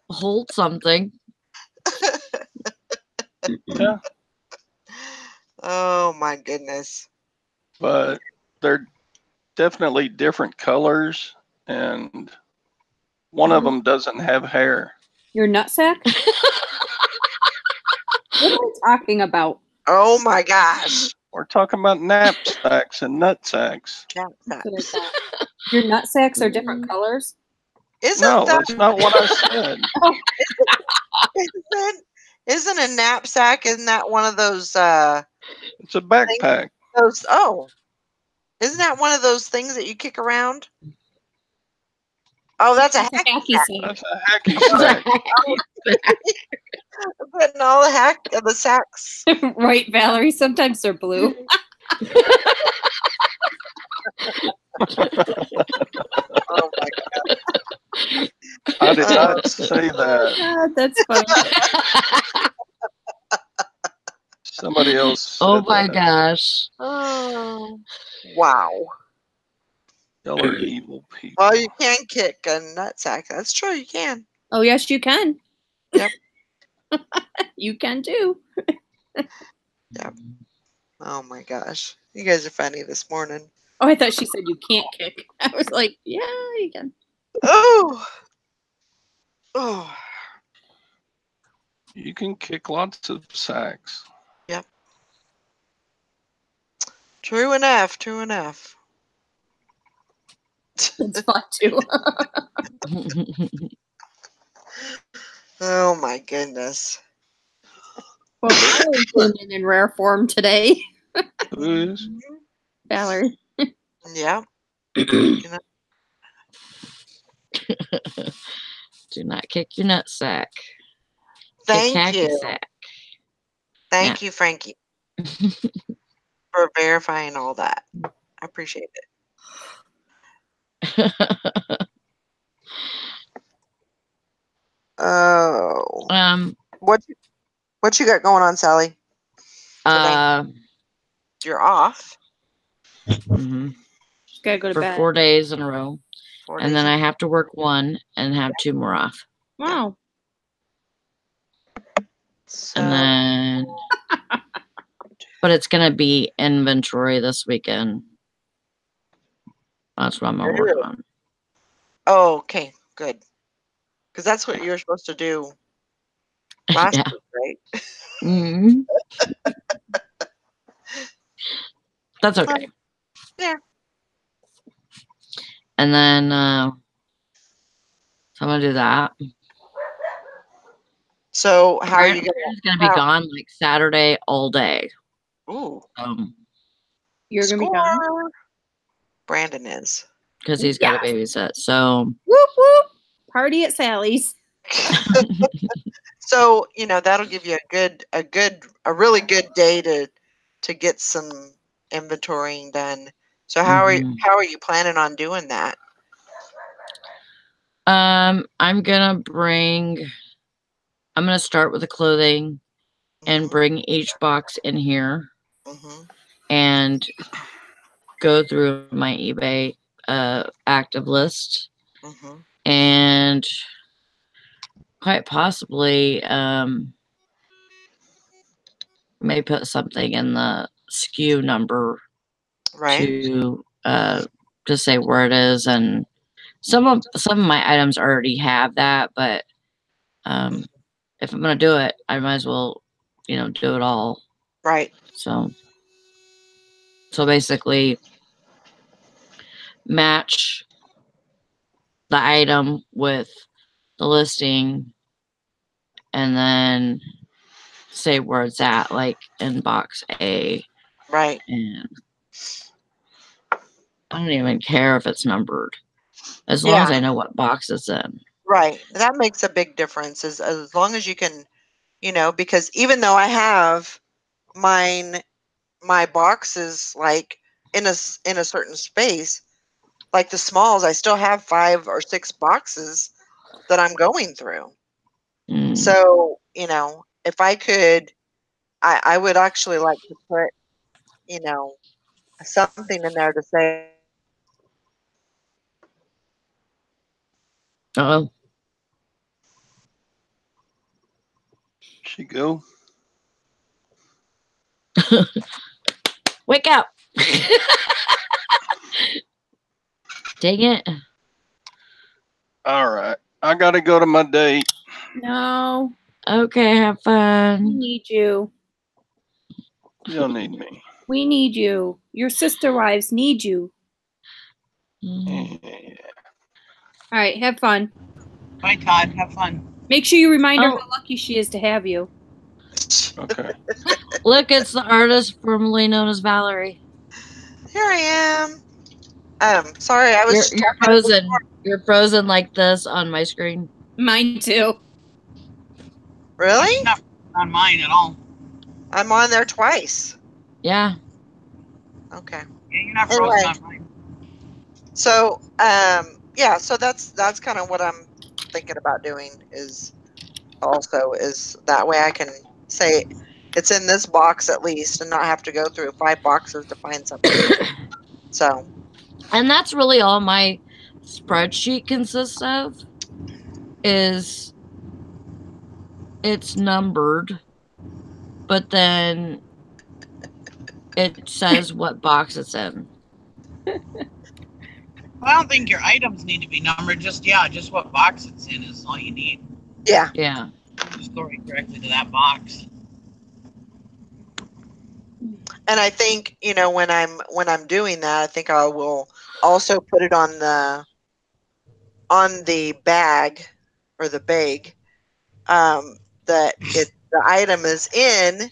hold something. Yeah, Oh my goodness. but they're definitely different colors, and one of them doesn't have hair. Your nutsack? What are we talking about? Oh my gosh. We're talking about knapsacks and nutsacks. That's That's what I thought. Your nutsacks are different colors? Isn't No, that that's not what I said. isn't a knapsack? Isn't that one of those It's a backpack. isn't that one of those things that you kick around? Oh, that's a It's a hacky hacky sack. sack. That's a hacky sack. Putting all the sacks. Right, Valerie. Sometimes they're blue. Oh my god. I did not say that. God, that's funny. Somebody else said Oh my that. gosh. Oh. Wow. Y'all are evil people. Well, you can kick a nutsack. That's true. You can. Oh, yes, you can. Yep. You can too. Yep. Oh my gosh. You guys are funny this morning. Oh, I thought she said you can't kick. I was like, yeah, you can. Oh. Oh. You can kick lots of sacks. Yep. True enough. True enough. It's fun too. Oh my goodness. Well, Valerie came in rare form today. Who is? Valerie. Yeah. Do not kick your nutsack. Thank Kick hacky you. sack. Thank you, Frankie, for verifying all that. I appreciate it. Oh. What you got going on, Sally? You're off. Mhm. Gotta go to For bed. 4 days in a row. 4 And days then in- I have to work 1 and have 2 more off. Wow. So, And then, but it's going to be inventory this weekend. That's what I'm going to work on. oh, okay, good. Because that's what you were supposed to do last Yeah. week, right? Mhm. That's okay. Yeah. And then, so I'm going to do that. So how are you Brandon's going to be gone like Saturday all day. Ooh, You're gonna be gone. score. Brandon is. Because he's got to babysit. So, Whoop whoop. Party at Sally's. So that'll give you a really good day to get some inventorying done. So how are you planning on doing that? I'm gonna start with the clothing and bring each box in here and go through my eBay active list and quite possibly may put something in the SKU number to say where it is, and some of my items already have that, but if I'm gonna do it, I might as well, do it all. Right. So basically match the item with the listing and then say where it's at, like in box A. Right. And I don't even care if it's numbered, as long as I know what box it's in. Right. That makes a big difference, as long as you can, because even though I have my boxes like in a certain space, like the smalls, I still have 5 or 6 boxes that I'm going through. So, if I could, I would actually like to put, something in there to say. Uh-oh. She go. Wake up. Dang it. All right. I got to go to my date. No. Okay, have fun. We need you. You don't need me. We need you. Your sister wives need you. Yeah. All right, have fun. Bye, Todd. Have fun. Make sure you remind her how lucky she is to have you. Okay. Look, it's the artist formerly known as Valerie. Here I am. Sorry, I was. You're frozen. You're frozen like this on my screen. Mine too. Really? She's not on mine at all. I'm on there twice. Yeah. Okay. Yeah, you're not frozen on mine. So, yeah. So that's kind of what I'm thinking about doing. Is that way I can say it's in this box at least, and not have to go through 5 boxes to find something. So. And that's really all my spreadsheet consists of. Is it's numbered, but then it says what box it's in. I don't think your items need to be numbered. Just what box it's in is all you need. Yeah. Yeah. Just go right directly to that box. And I think, when I'm doing that, I think I will also put it on the bag or the bag that the item is in.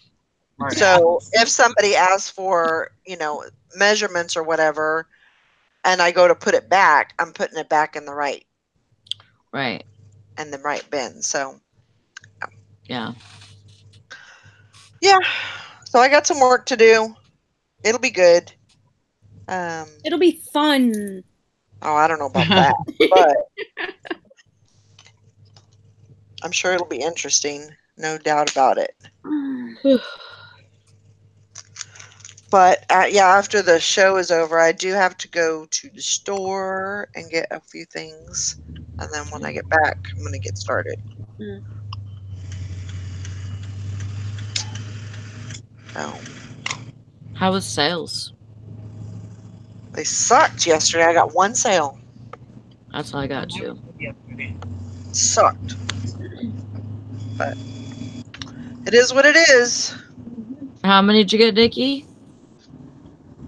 So if somebody asks for, measurements or whatever, and I go to put it back, I'm putting it back in the right in the right bin. So yeah. So I got some work to do. It'll be good. It'll be fun. Oh, I don't know about that, but I'm sure it'll be interesting. No doubt about it. But yeah, after the show is over, I do have to go to the store and get a few things, and then when I get back, I'm gonna get started. Oh. How was sales? They sucked yesterday. I got 1 sale. That's all I got too. Sucked. But it is what it is. How many did you get, Nikki?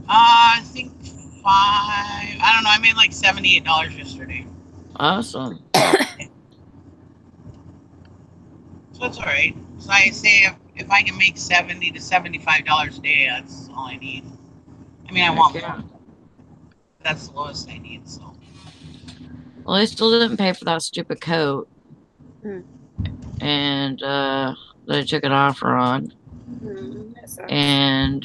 I think 5. I don't know. I made like $78 yesterday. Awesome. So it's all right. So I say if I can make $70 to $75 a day, that's all I need. I mean, I want more. That's the lowest I need. So. Well, I still didn't pay for that stupid coat, and that I took an offer on, and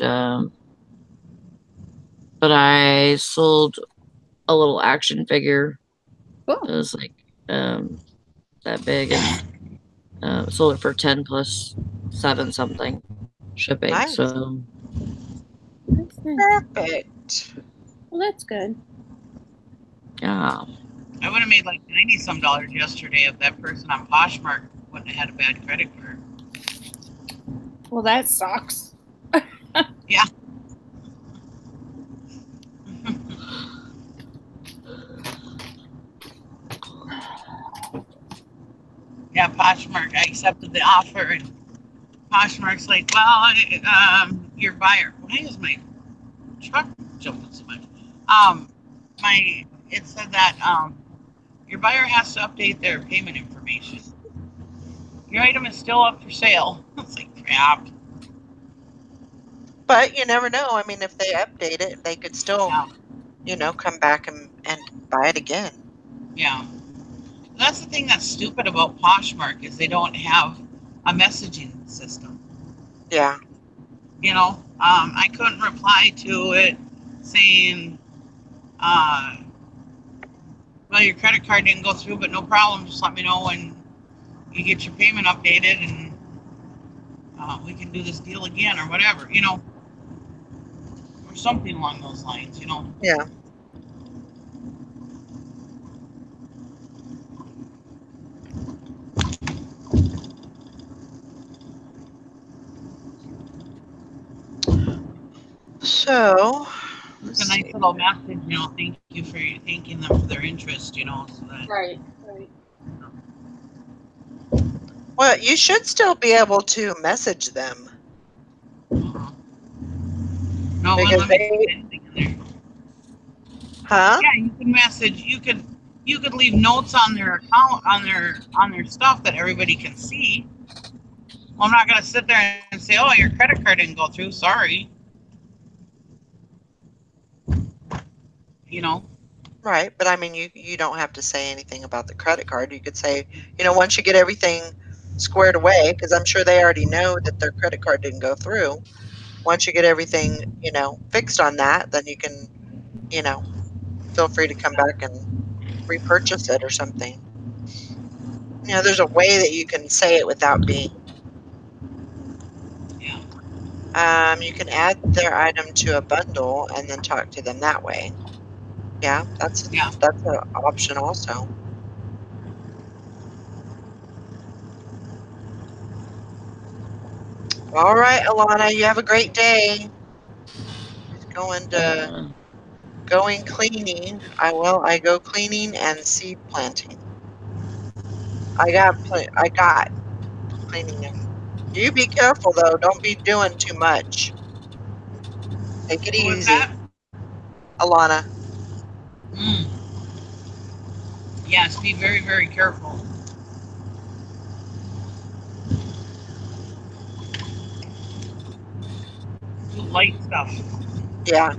but I sold a little action figure. Cool. It was like that big, and sold it for 10 plus 7 something shipping. Nice. So That's nice. Perfect. Well, that's good. yeah. I would have made like $90-some yesterday if that person on Poshmark wouldn't have had a bad credit card. Well, that sucks. Yeah. Yeah, Poshmark. I accepted the offer, and Poshmark's like, well, your buyer. Why is my truck jumping so much? It said that your buyer has to update their payment information. Your item is still up for sale. It's like crap. But you never know. I mean, if they update it, they could still, Yeah. come back and buy it again. Yeah. That's the thing that's stupid about Poshmark is they don't have a messaging system. Yeah. I couldn't reply to it saying, well, your credit card didn't go through, but no problem. Just let me know when you get your payment updated, and we can do this deal again or whatever, or something along those lines, Yeah. So, It's a nice little message, thank you for thanking them for their interest, so that. Right. well, you should still be able to message them. No, it Because wouldn't let me put anything in there. Huh? Yeah, you can message. You could leave notes on their account, on their stuff that everybody can see. Well, I'm not gonna sit there and say, "Oh, your credit card didn't go through. Sorry." Right, but I mean, you don't have to say anything about the credit card. You could say, once you get everything squared away, because I'm sure they already know that their credit card didn't go through. Once you get everything, fixed on that, then you can, feel free to come back and repurchase it or something. There's a way that you can say it without being. Yeah. You can add their item to a bundle and then talk to them that way. Yeah, that's an option also. All right, Alana, you have a great day. Just going cleaning. I go cleaning and seed planting. I got cleaning. You be careful though. Don't be doing too much. Take it Who was easy, that? Alana. Yes, be very, very careful. Do light stuff. Yeah.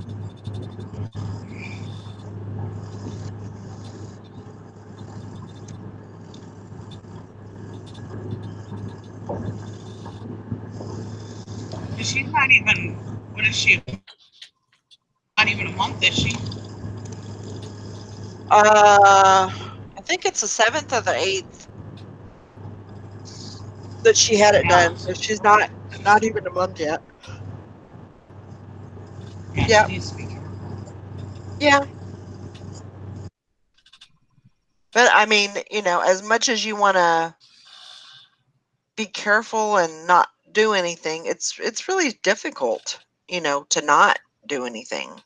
She's not even. What is she? Not even a month, is she? I think it's the 7th or the 8th that she had it done. So she's not even a month yet. Yeah. She needs to be careful. Yeah. But I mean, as much as you want to be careful and not do anything, it's really difficult, to not do anything.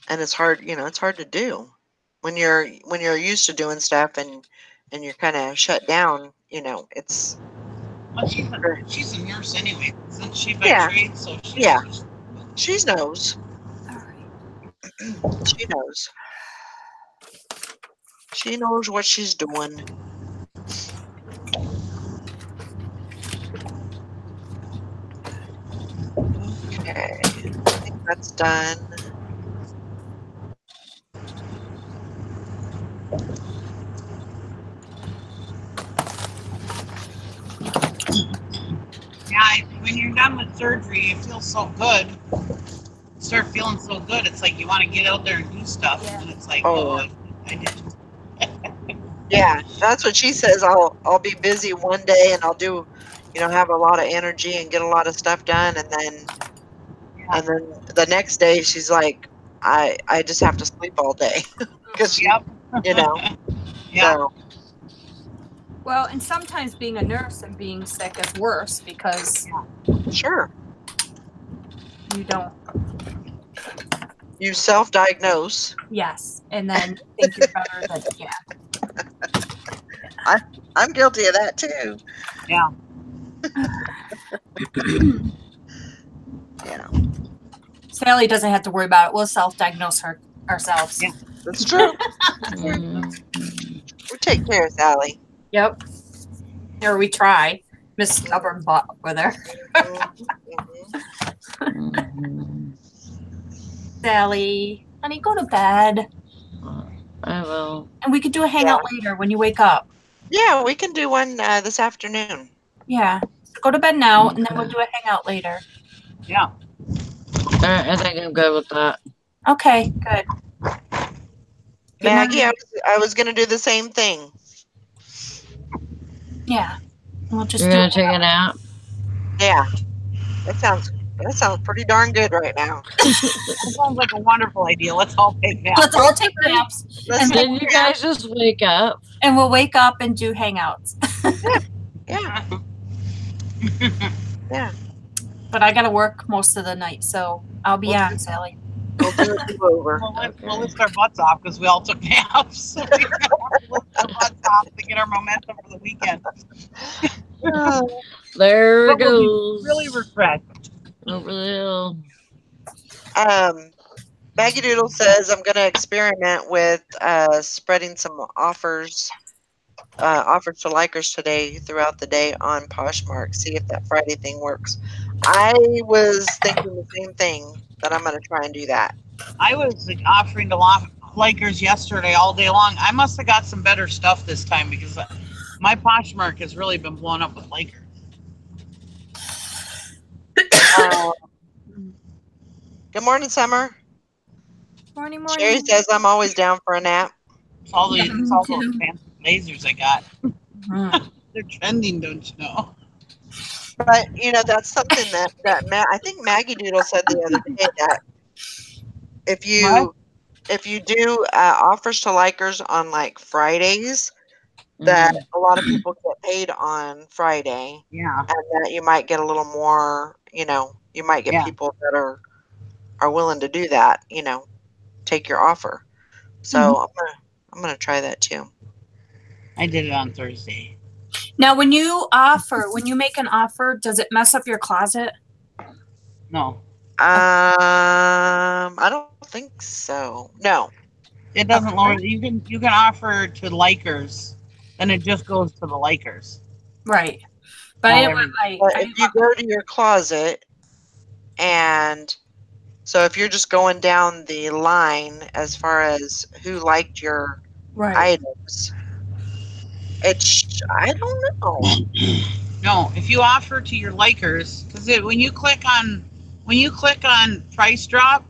And it's hard, it's hard to do when you're used to doing stuff and you're kind of shut down, it's. Well, she's a nurse anyway, isn't she by trade? So She knows. She knows. She knows what she's doing. Okay, I think that's done. Yeah, when you're done with surgery, it feels so good. You start feeling so good. It's like you want to get out there and do stuff, and it's like, oh, I did. Yeah, that's what she says. I'll be busy one day and I'll do, have a lot of energy and get a lot of stuff done, and then the next day she's like, I just have to sleep all day because Yep. Yeah. So Well, and sometimes being a nurse and being sick is worse because sure, you don't. you self-diagnose. Yes, and then think you're better than I'm guilty of that too. Yeah. Yeah, Sally doesn't have to worry about it. We'll self-diagnose her ourselves. Yeah. that's true. Mhm. We take care of Sally. Yep. Or we try. Miss Stubborn butt with her. Mhm. Sally, honey, go to bed. I will. And we could do a hangout later when you wake up. Yeah, we can do one this afternoon. Yeah. So go to bed now, and then we'll do a hangout later. Yeah. Alright, I think I'm good with that. Okay, good. Good Maggie, night. I was gonna do the same thing. Yeah. We'll just You're do gonna it. take a nap? Yeah, that sounds pretty darn good right now. That sounds like a wonderful idea. Let's all take naps. Let's all take naps. Let's And, Didn't you guys just wake up? and we'll wake up and do hangouts. Yeah, yeah. But I gotta work most of the night, so I'll be on, Sally. We'll do it over. We'll lift our butts off because we all took naps. So we have to lift our butts off to get our momentum for the weekend. There it But we'll be goes. really refreshed. Over the hill. Maggie Doodle says I'm going to experiment with spreading some offers to likers today throughout the day on Poshmark. See if that Friday thing works. I was thinking the same thing, that I'm going to try and do that. I was offering to likers yesterday all day long. I must have got some better stuff this time because my Poshmark has really been blown up with likers. Good morning, Summer. Morning. Sherry says I'm always down for a nap. It's all those too. fancy lasers I got. Mhm. They're trending, don't you know? But that's something that I think Maggie Doodle said the other day, that if you do offers to likers on like Fridays, that a lot of people get paid on Friday. Yeah. And that you might get a little more, you might get people that are willing to do that, take your offer. So I'm gonna try that too. I did it on Thursday. Now, when you make an offer, does it mess up your closet? No. I don't think so. No. It doesn't lower. You can offer to likers, and it just goes to the likers. Right. But if you go to your closet, and so if you're just going down the line as far as who liked your items, I don't know. No, if you offer to your likers, because when you click on price drop,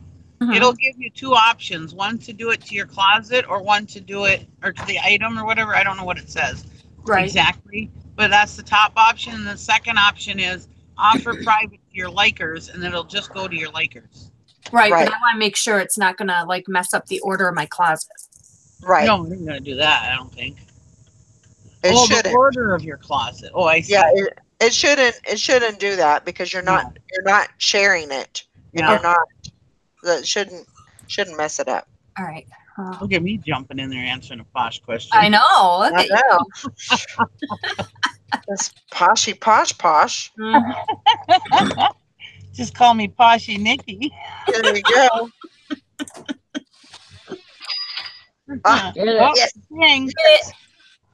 it'll give you two options: one to do it to your closet, or one to do it or to the item or whatever. I don't know what it says exactly, but that's the top option. And the second option is offer private to your likers, and then it'll just go to your likers. Right. But I want to make sure it's not gonna like mess up the order of my closet. Right. No, I'm gonna do that. I don't think. The order of your closet. Oh, I see. Yeah, it shouldn't do that because you're not sharing it. Yeah. You're not. That shouldn't mess it up. All right. Look at me jumping in there answering a posh question. I know. Look at you. This poshy posh. Just call me Poshy Nikki. There you go. Yes. Dang.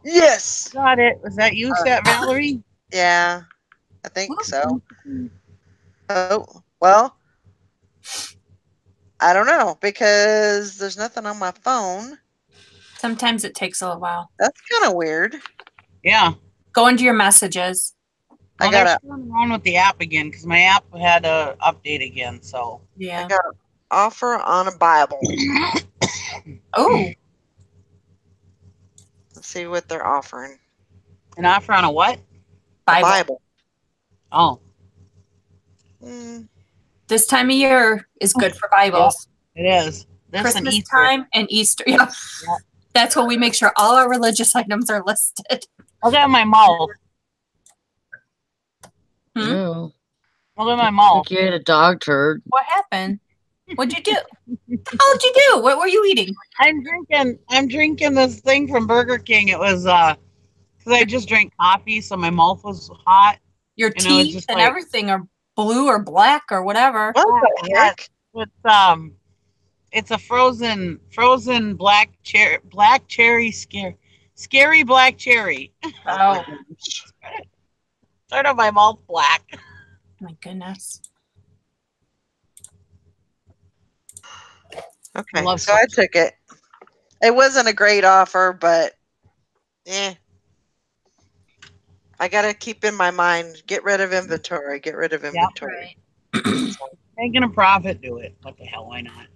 Yes. Got it. Was that you, Valerie? Yeah, I think so. Oh, well, I don't know because there's nothing on my phone. Sometimes it takes a little while. That's kind of weird. Yeah. Go into your messages. Well, they're screwing around with the app again because my app had to update again. So yeah. I got an offer on a Bible. Oh. see what they're offering. An offer on a what? A Bible. Oh. This time of year is good for Bibles. It is. This Christmas and time and Easter. Yeah. That's when we make sure all our religious items are listed. Look at my mouth. No. Look at my mouth. Like you ate a dog turd. What happened? What'd you do? What'd you do? What were you eating? I'm drinking this thing from Burger King. It was because I just drank coffee, so my mouth was hot. Your teeth and everything are blue or black or whatever. What the heck? It's a frozen black cherry scary black cherry. Oh. Sort of my mouth black. My goodness. Okay, so I took it. It wasn't a great offer, but I gotta keep in my mind, get rid of inventory. Get rid of inventory. Yep, right. Making a profit, do it. What the hell? Why not?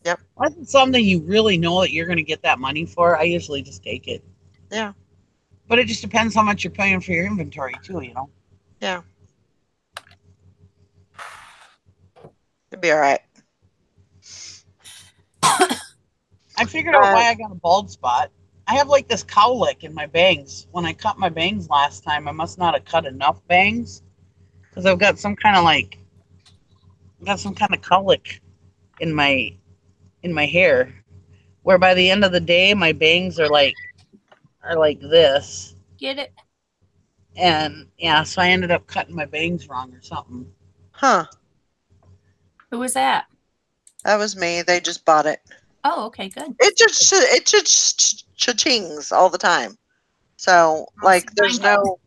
Yep. Unless it's something you really know that you're going to get that money for, I usually just take it. Yeah. But it just depends how much you're paying for your inventory too, you know? Yeah. It'd be all right. I figured out why I got a bald spot. I have like this cowlick in my bangs. When I cut my bangs last time, I must not have cut enough bangs because I've got some kind of cowlick in my hair, where by the end of the day, my bangs are like this. Get it? And yeah, so I ended up cutting my bangs wrong or something. Huh. Who was that? That was me. They just bought it. Oh, okay, good. It just cha-chings all the time. So like there's no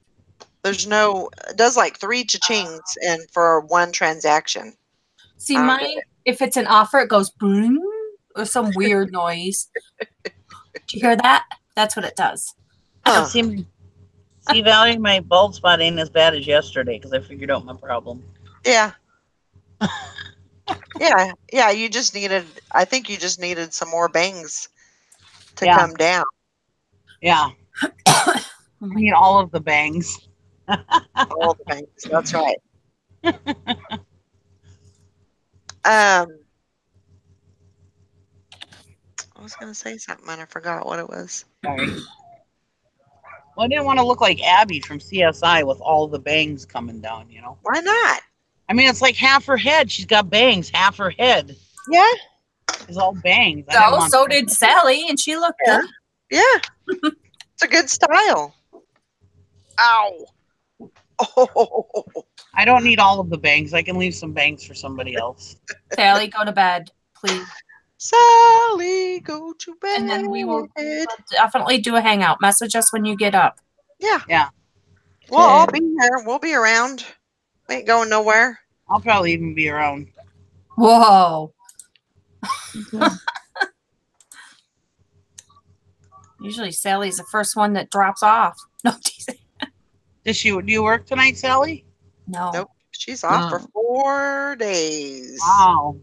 it does like 3 cha-chings and for one transaction. See, mine, if it's an offer, it goes boom or some weird noise. Do you hear that? That's what it does. Huh. See, Valerie, my bald spot ain't as bad as yesterday because I figured out my problem. Yeah. Yeah. I think you just needed some more bangs to come down. Yeah. I need all of the bangs. All the bangs. That's right. I was going to say something and I forgot what it was. Sorry. Well, I didn't want to look like Abby from CSI with all the bangs coming down, you know? Why not? I mean, it's like half her head. She's got bangs, half her head. Yeah. It's all bangs. So did Sally, and she looked good. Yeah. It's a good style. Ow. Oh. I don't need all of the bangs. I can leave some bangs for somebody else. Sally, go to bed, please. Sally, go to bed. And then we will definitely do a hangout. Message us when you get up. Yeah. Yeah. Well, I'll be here. We'll be around. We ain't going nowhere. I'll probably even be around. Whoa. Usually Sally's the first one that drops off. No, do you work tonight, Sally? No. Nope. She's off for 4 days. Wow.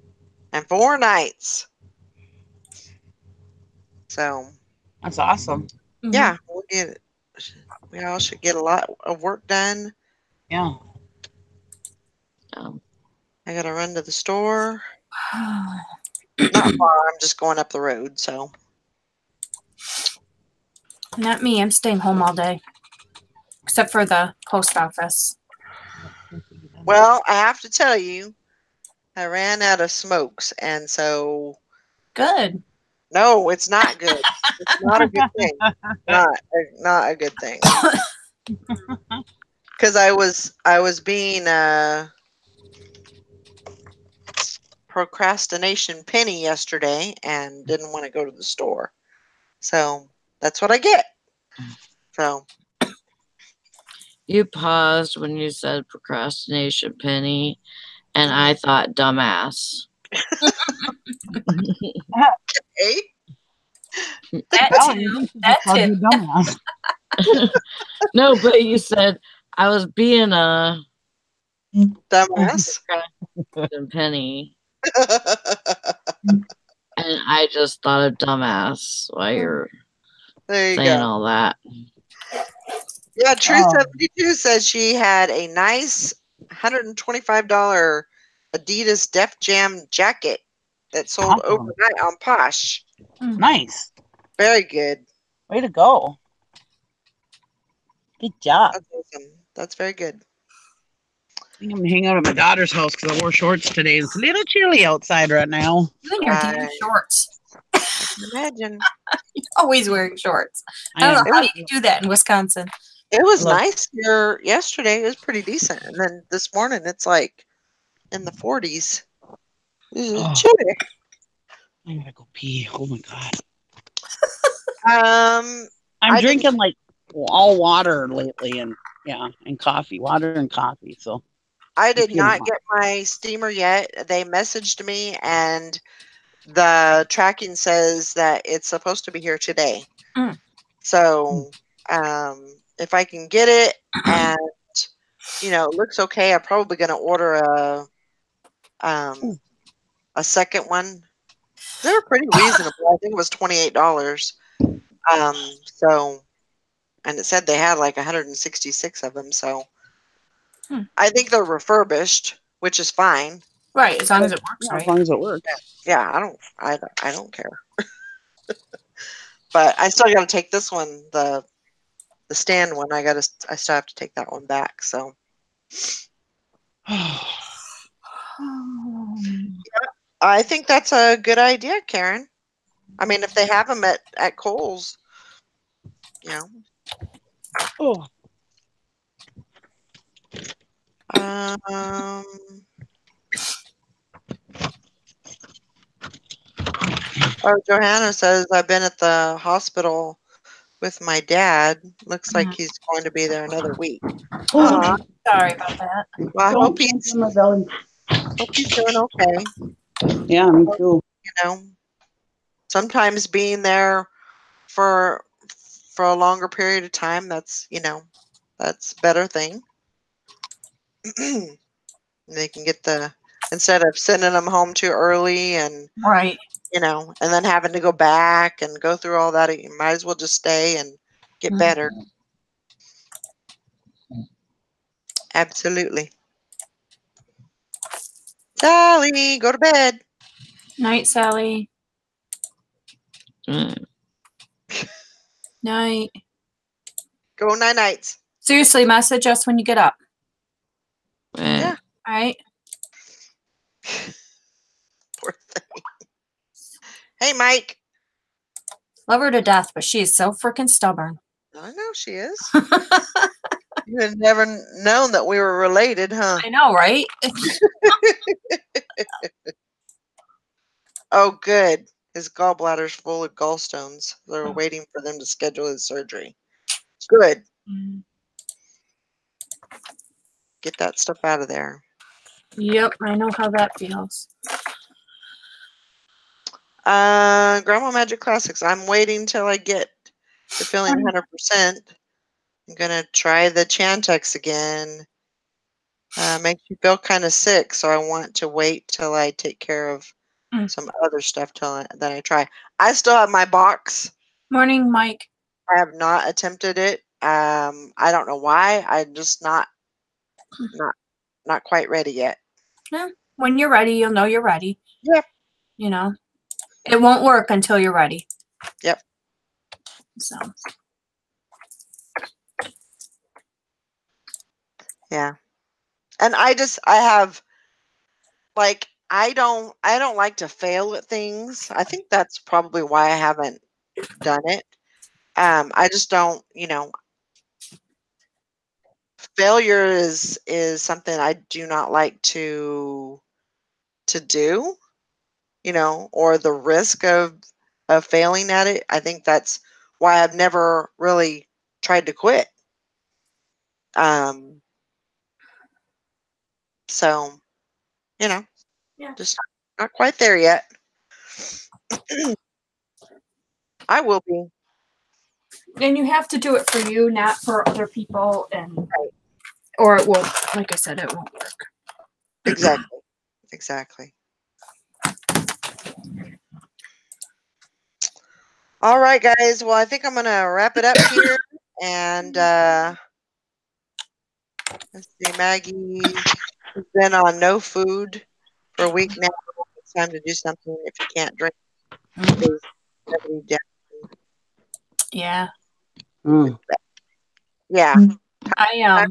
And 4 nights. So. That's awesome. Yeah. We all should get a lot of work done. Yeah. I got to run to the store. Not far. I'm just going up the road. So. Not me. I'm staying home all day. Except for the post office. Well, I have to tell you, I ran out of smokes. And so. Good. No, it's not good. It's not a good thing. Not a good thing. Because I was being procrastination penny yesterday and didn't want to go to the store. So that's what I get. So you paused when you said procrastination penny, and I thought dumbass. Hey. That's it. No, but you said I was being a dumbass. Penny. And I just thought of dumbass while you're There you saying go. all that. Yeah, True Oh. 72 says she had a nice $125 Adidas Def Jam jacket that sold Awesome. overnight on Posh. Nice. Very good. Way to go. Good job. That's awesome. That's very good. I think I'm gonna hang out at my daughter's house because I wore shorts today. It's a little chilly outside right now. You and your damn shorts. I can imagine. You're always wearing shorts. I don't know how you do that in Wisconsin. It was Look. nice here yesterday. It was pretty decent. And then this morning it's like in the 40s. Oh. Chilly. I gotta go pee. Oh my god. I drinking like all water lately, and coffee, water and coffee. So I did not get my steamer yet. They messaged me, and the tracking says that it's supposed to be here today. So, if I can get it, and it looks okay, I'm probably going to order a second one. They were pretty reasonable. I think it was $28. So, and it said they had like 166 of them. So, I think they're refurbished, which is fine. Right, as long as it works, right? As long as it works. Yeah, I don't care. But I still got to take this one, the stand one. I still have to take that one back. So, I think that's a good idea, Karen. I mean, if they have them at Kohl's, Oh. Johanna says, I've been at the hospital with my dad. Looks like he's going to be there another week. Oh, sorry about that. Well, I hope he's doing okay. Yeah, me too. Sometimes being there for a longer period of time, that's a better thing. They can get instead of sending them home too early and right, and then having to go back and go through all that, you might as well just stay and get better. Absolutely. Sally, go to bed. Night, Sally. Night. Go nights. Seriously, message us when you get up. Yeah. All right. Poor thing. Hey, Mike. Love her to death, but she is so freaking stubborn. I know she is. You had never known that we were related, huh? I know, right? Oh, good. His gallbladder's full of gallstones. They're waiting for them to schedule his surgery. Good. Get that stuff out of there. Yep, I know how that feels. Grandma Magic Classics. I'm waiting till I get to feeling 100%. I'm gonna try the Chantix again. Makes you feel kind of sick, so I want to wait till I take care of some other stuff then I try. I still have my box. Morning, Mike. I have not attempted it. I don't know why. I'm just not quite ready yet. Yeah. When you're ready, you'll know you're ready. Yep. It won't work until you're ready. Yep. So. Yeah. And I have like I don't like to fail at things. I think that's probably why I haven't done it. I just don't, failure is something I do not like to do, or the risk of failing at it. I think that's why I've never really tried to quit. So, just not quite there yet. I will be. And you have to do it for you, not for other people, or it won't. Like I said, it won't work. Exactly. All right, guys. Well, I think I'm going to wrap it up here. And let's see, Maggie has been on no food for a week now. It's time to do something if you can't drink. Yeah. Mm. Yeah. I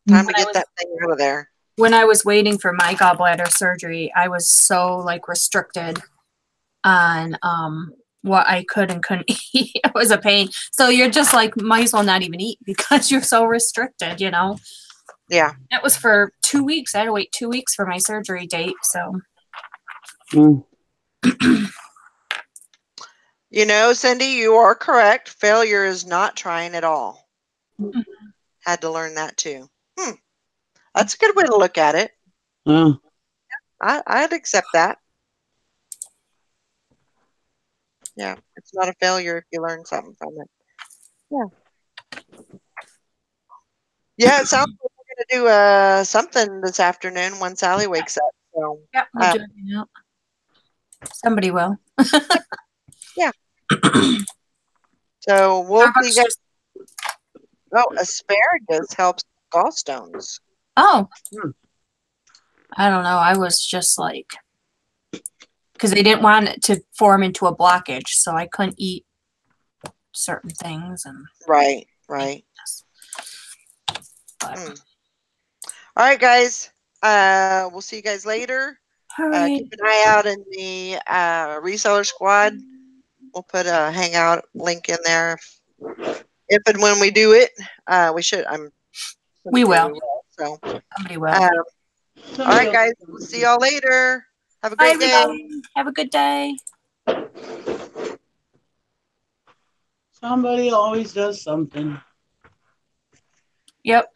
Time to get that thing out of there. When I was waiting for my gallbladder surgery, I was so like restricted on what I could and couldn't eat. It was a pain. So you're just like, might as well not even eat because you're so restricted, you know? Yeah. That was for 2 weeks. I had to wait 2 weeks for my surgery date. So. Mm. You know, Cindy, you are correct. Failure is not trying at all. Mm-hmm. Had to learn that too. That's a good way to look at it. Yeah. I'd accept that. Yeah, it's not a failure if you learn something from it. Yeah. Yeah, it sounds like we're going to do something this afternoon when Sally wakes up. So, yeah, we'll do it, you know. Somebody will. Yeah. So we'll see you guys. Oh, asparagus helps gallstones. Oh. I don't know. I was just like, because they didn't want it to form into a blockage, so I couldn't eat certain things. And right. All right, guys. We'll see you guys later. Right. Keep an eye out in the reseller squad. We'll put a hangout link in there. If and when we do it, we should. We will. So somebody will. All right, guys. We'll see y'all later. Have a great day. Have a good day. Somebody always does something. Yep.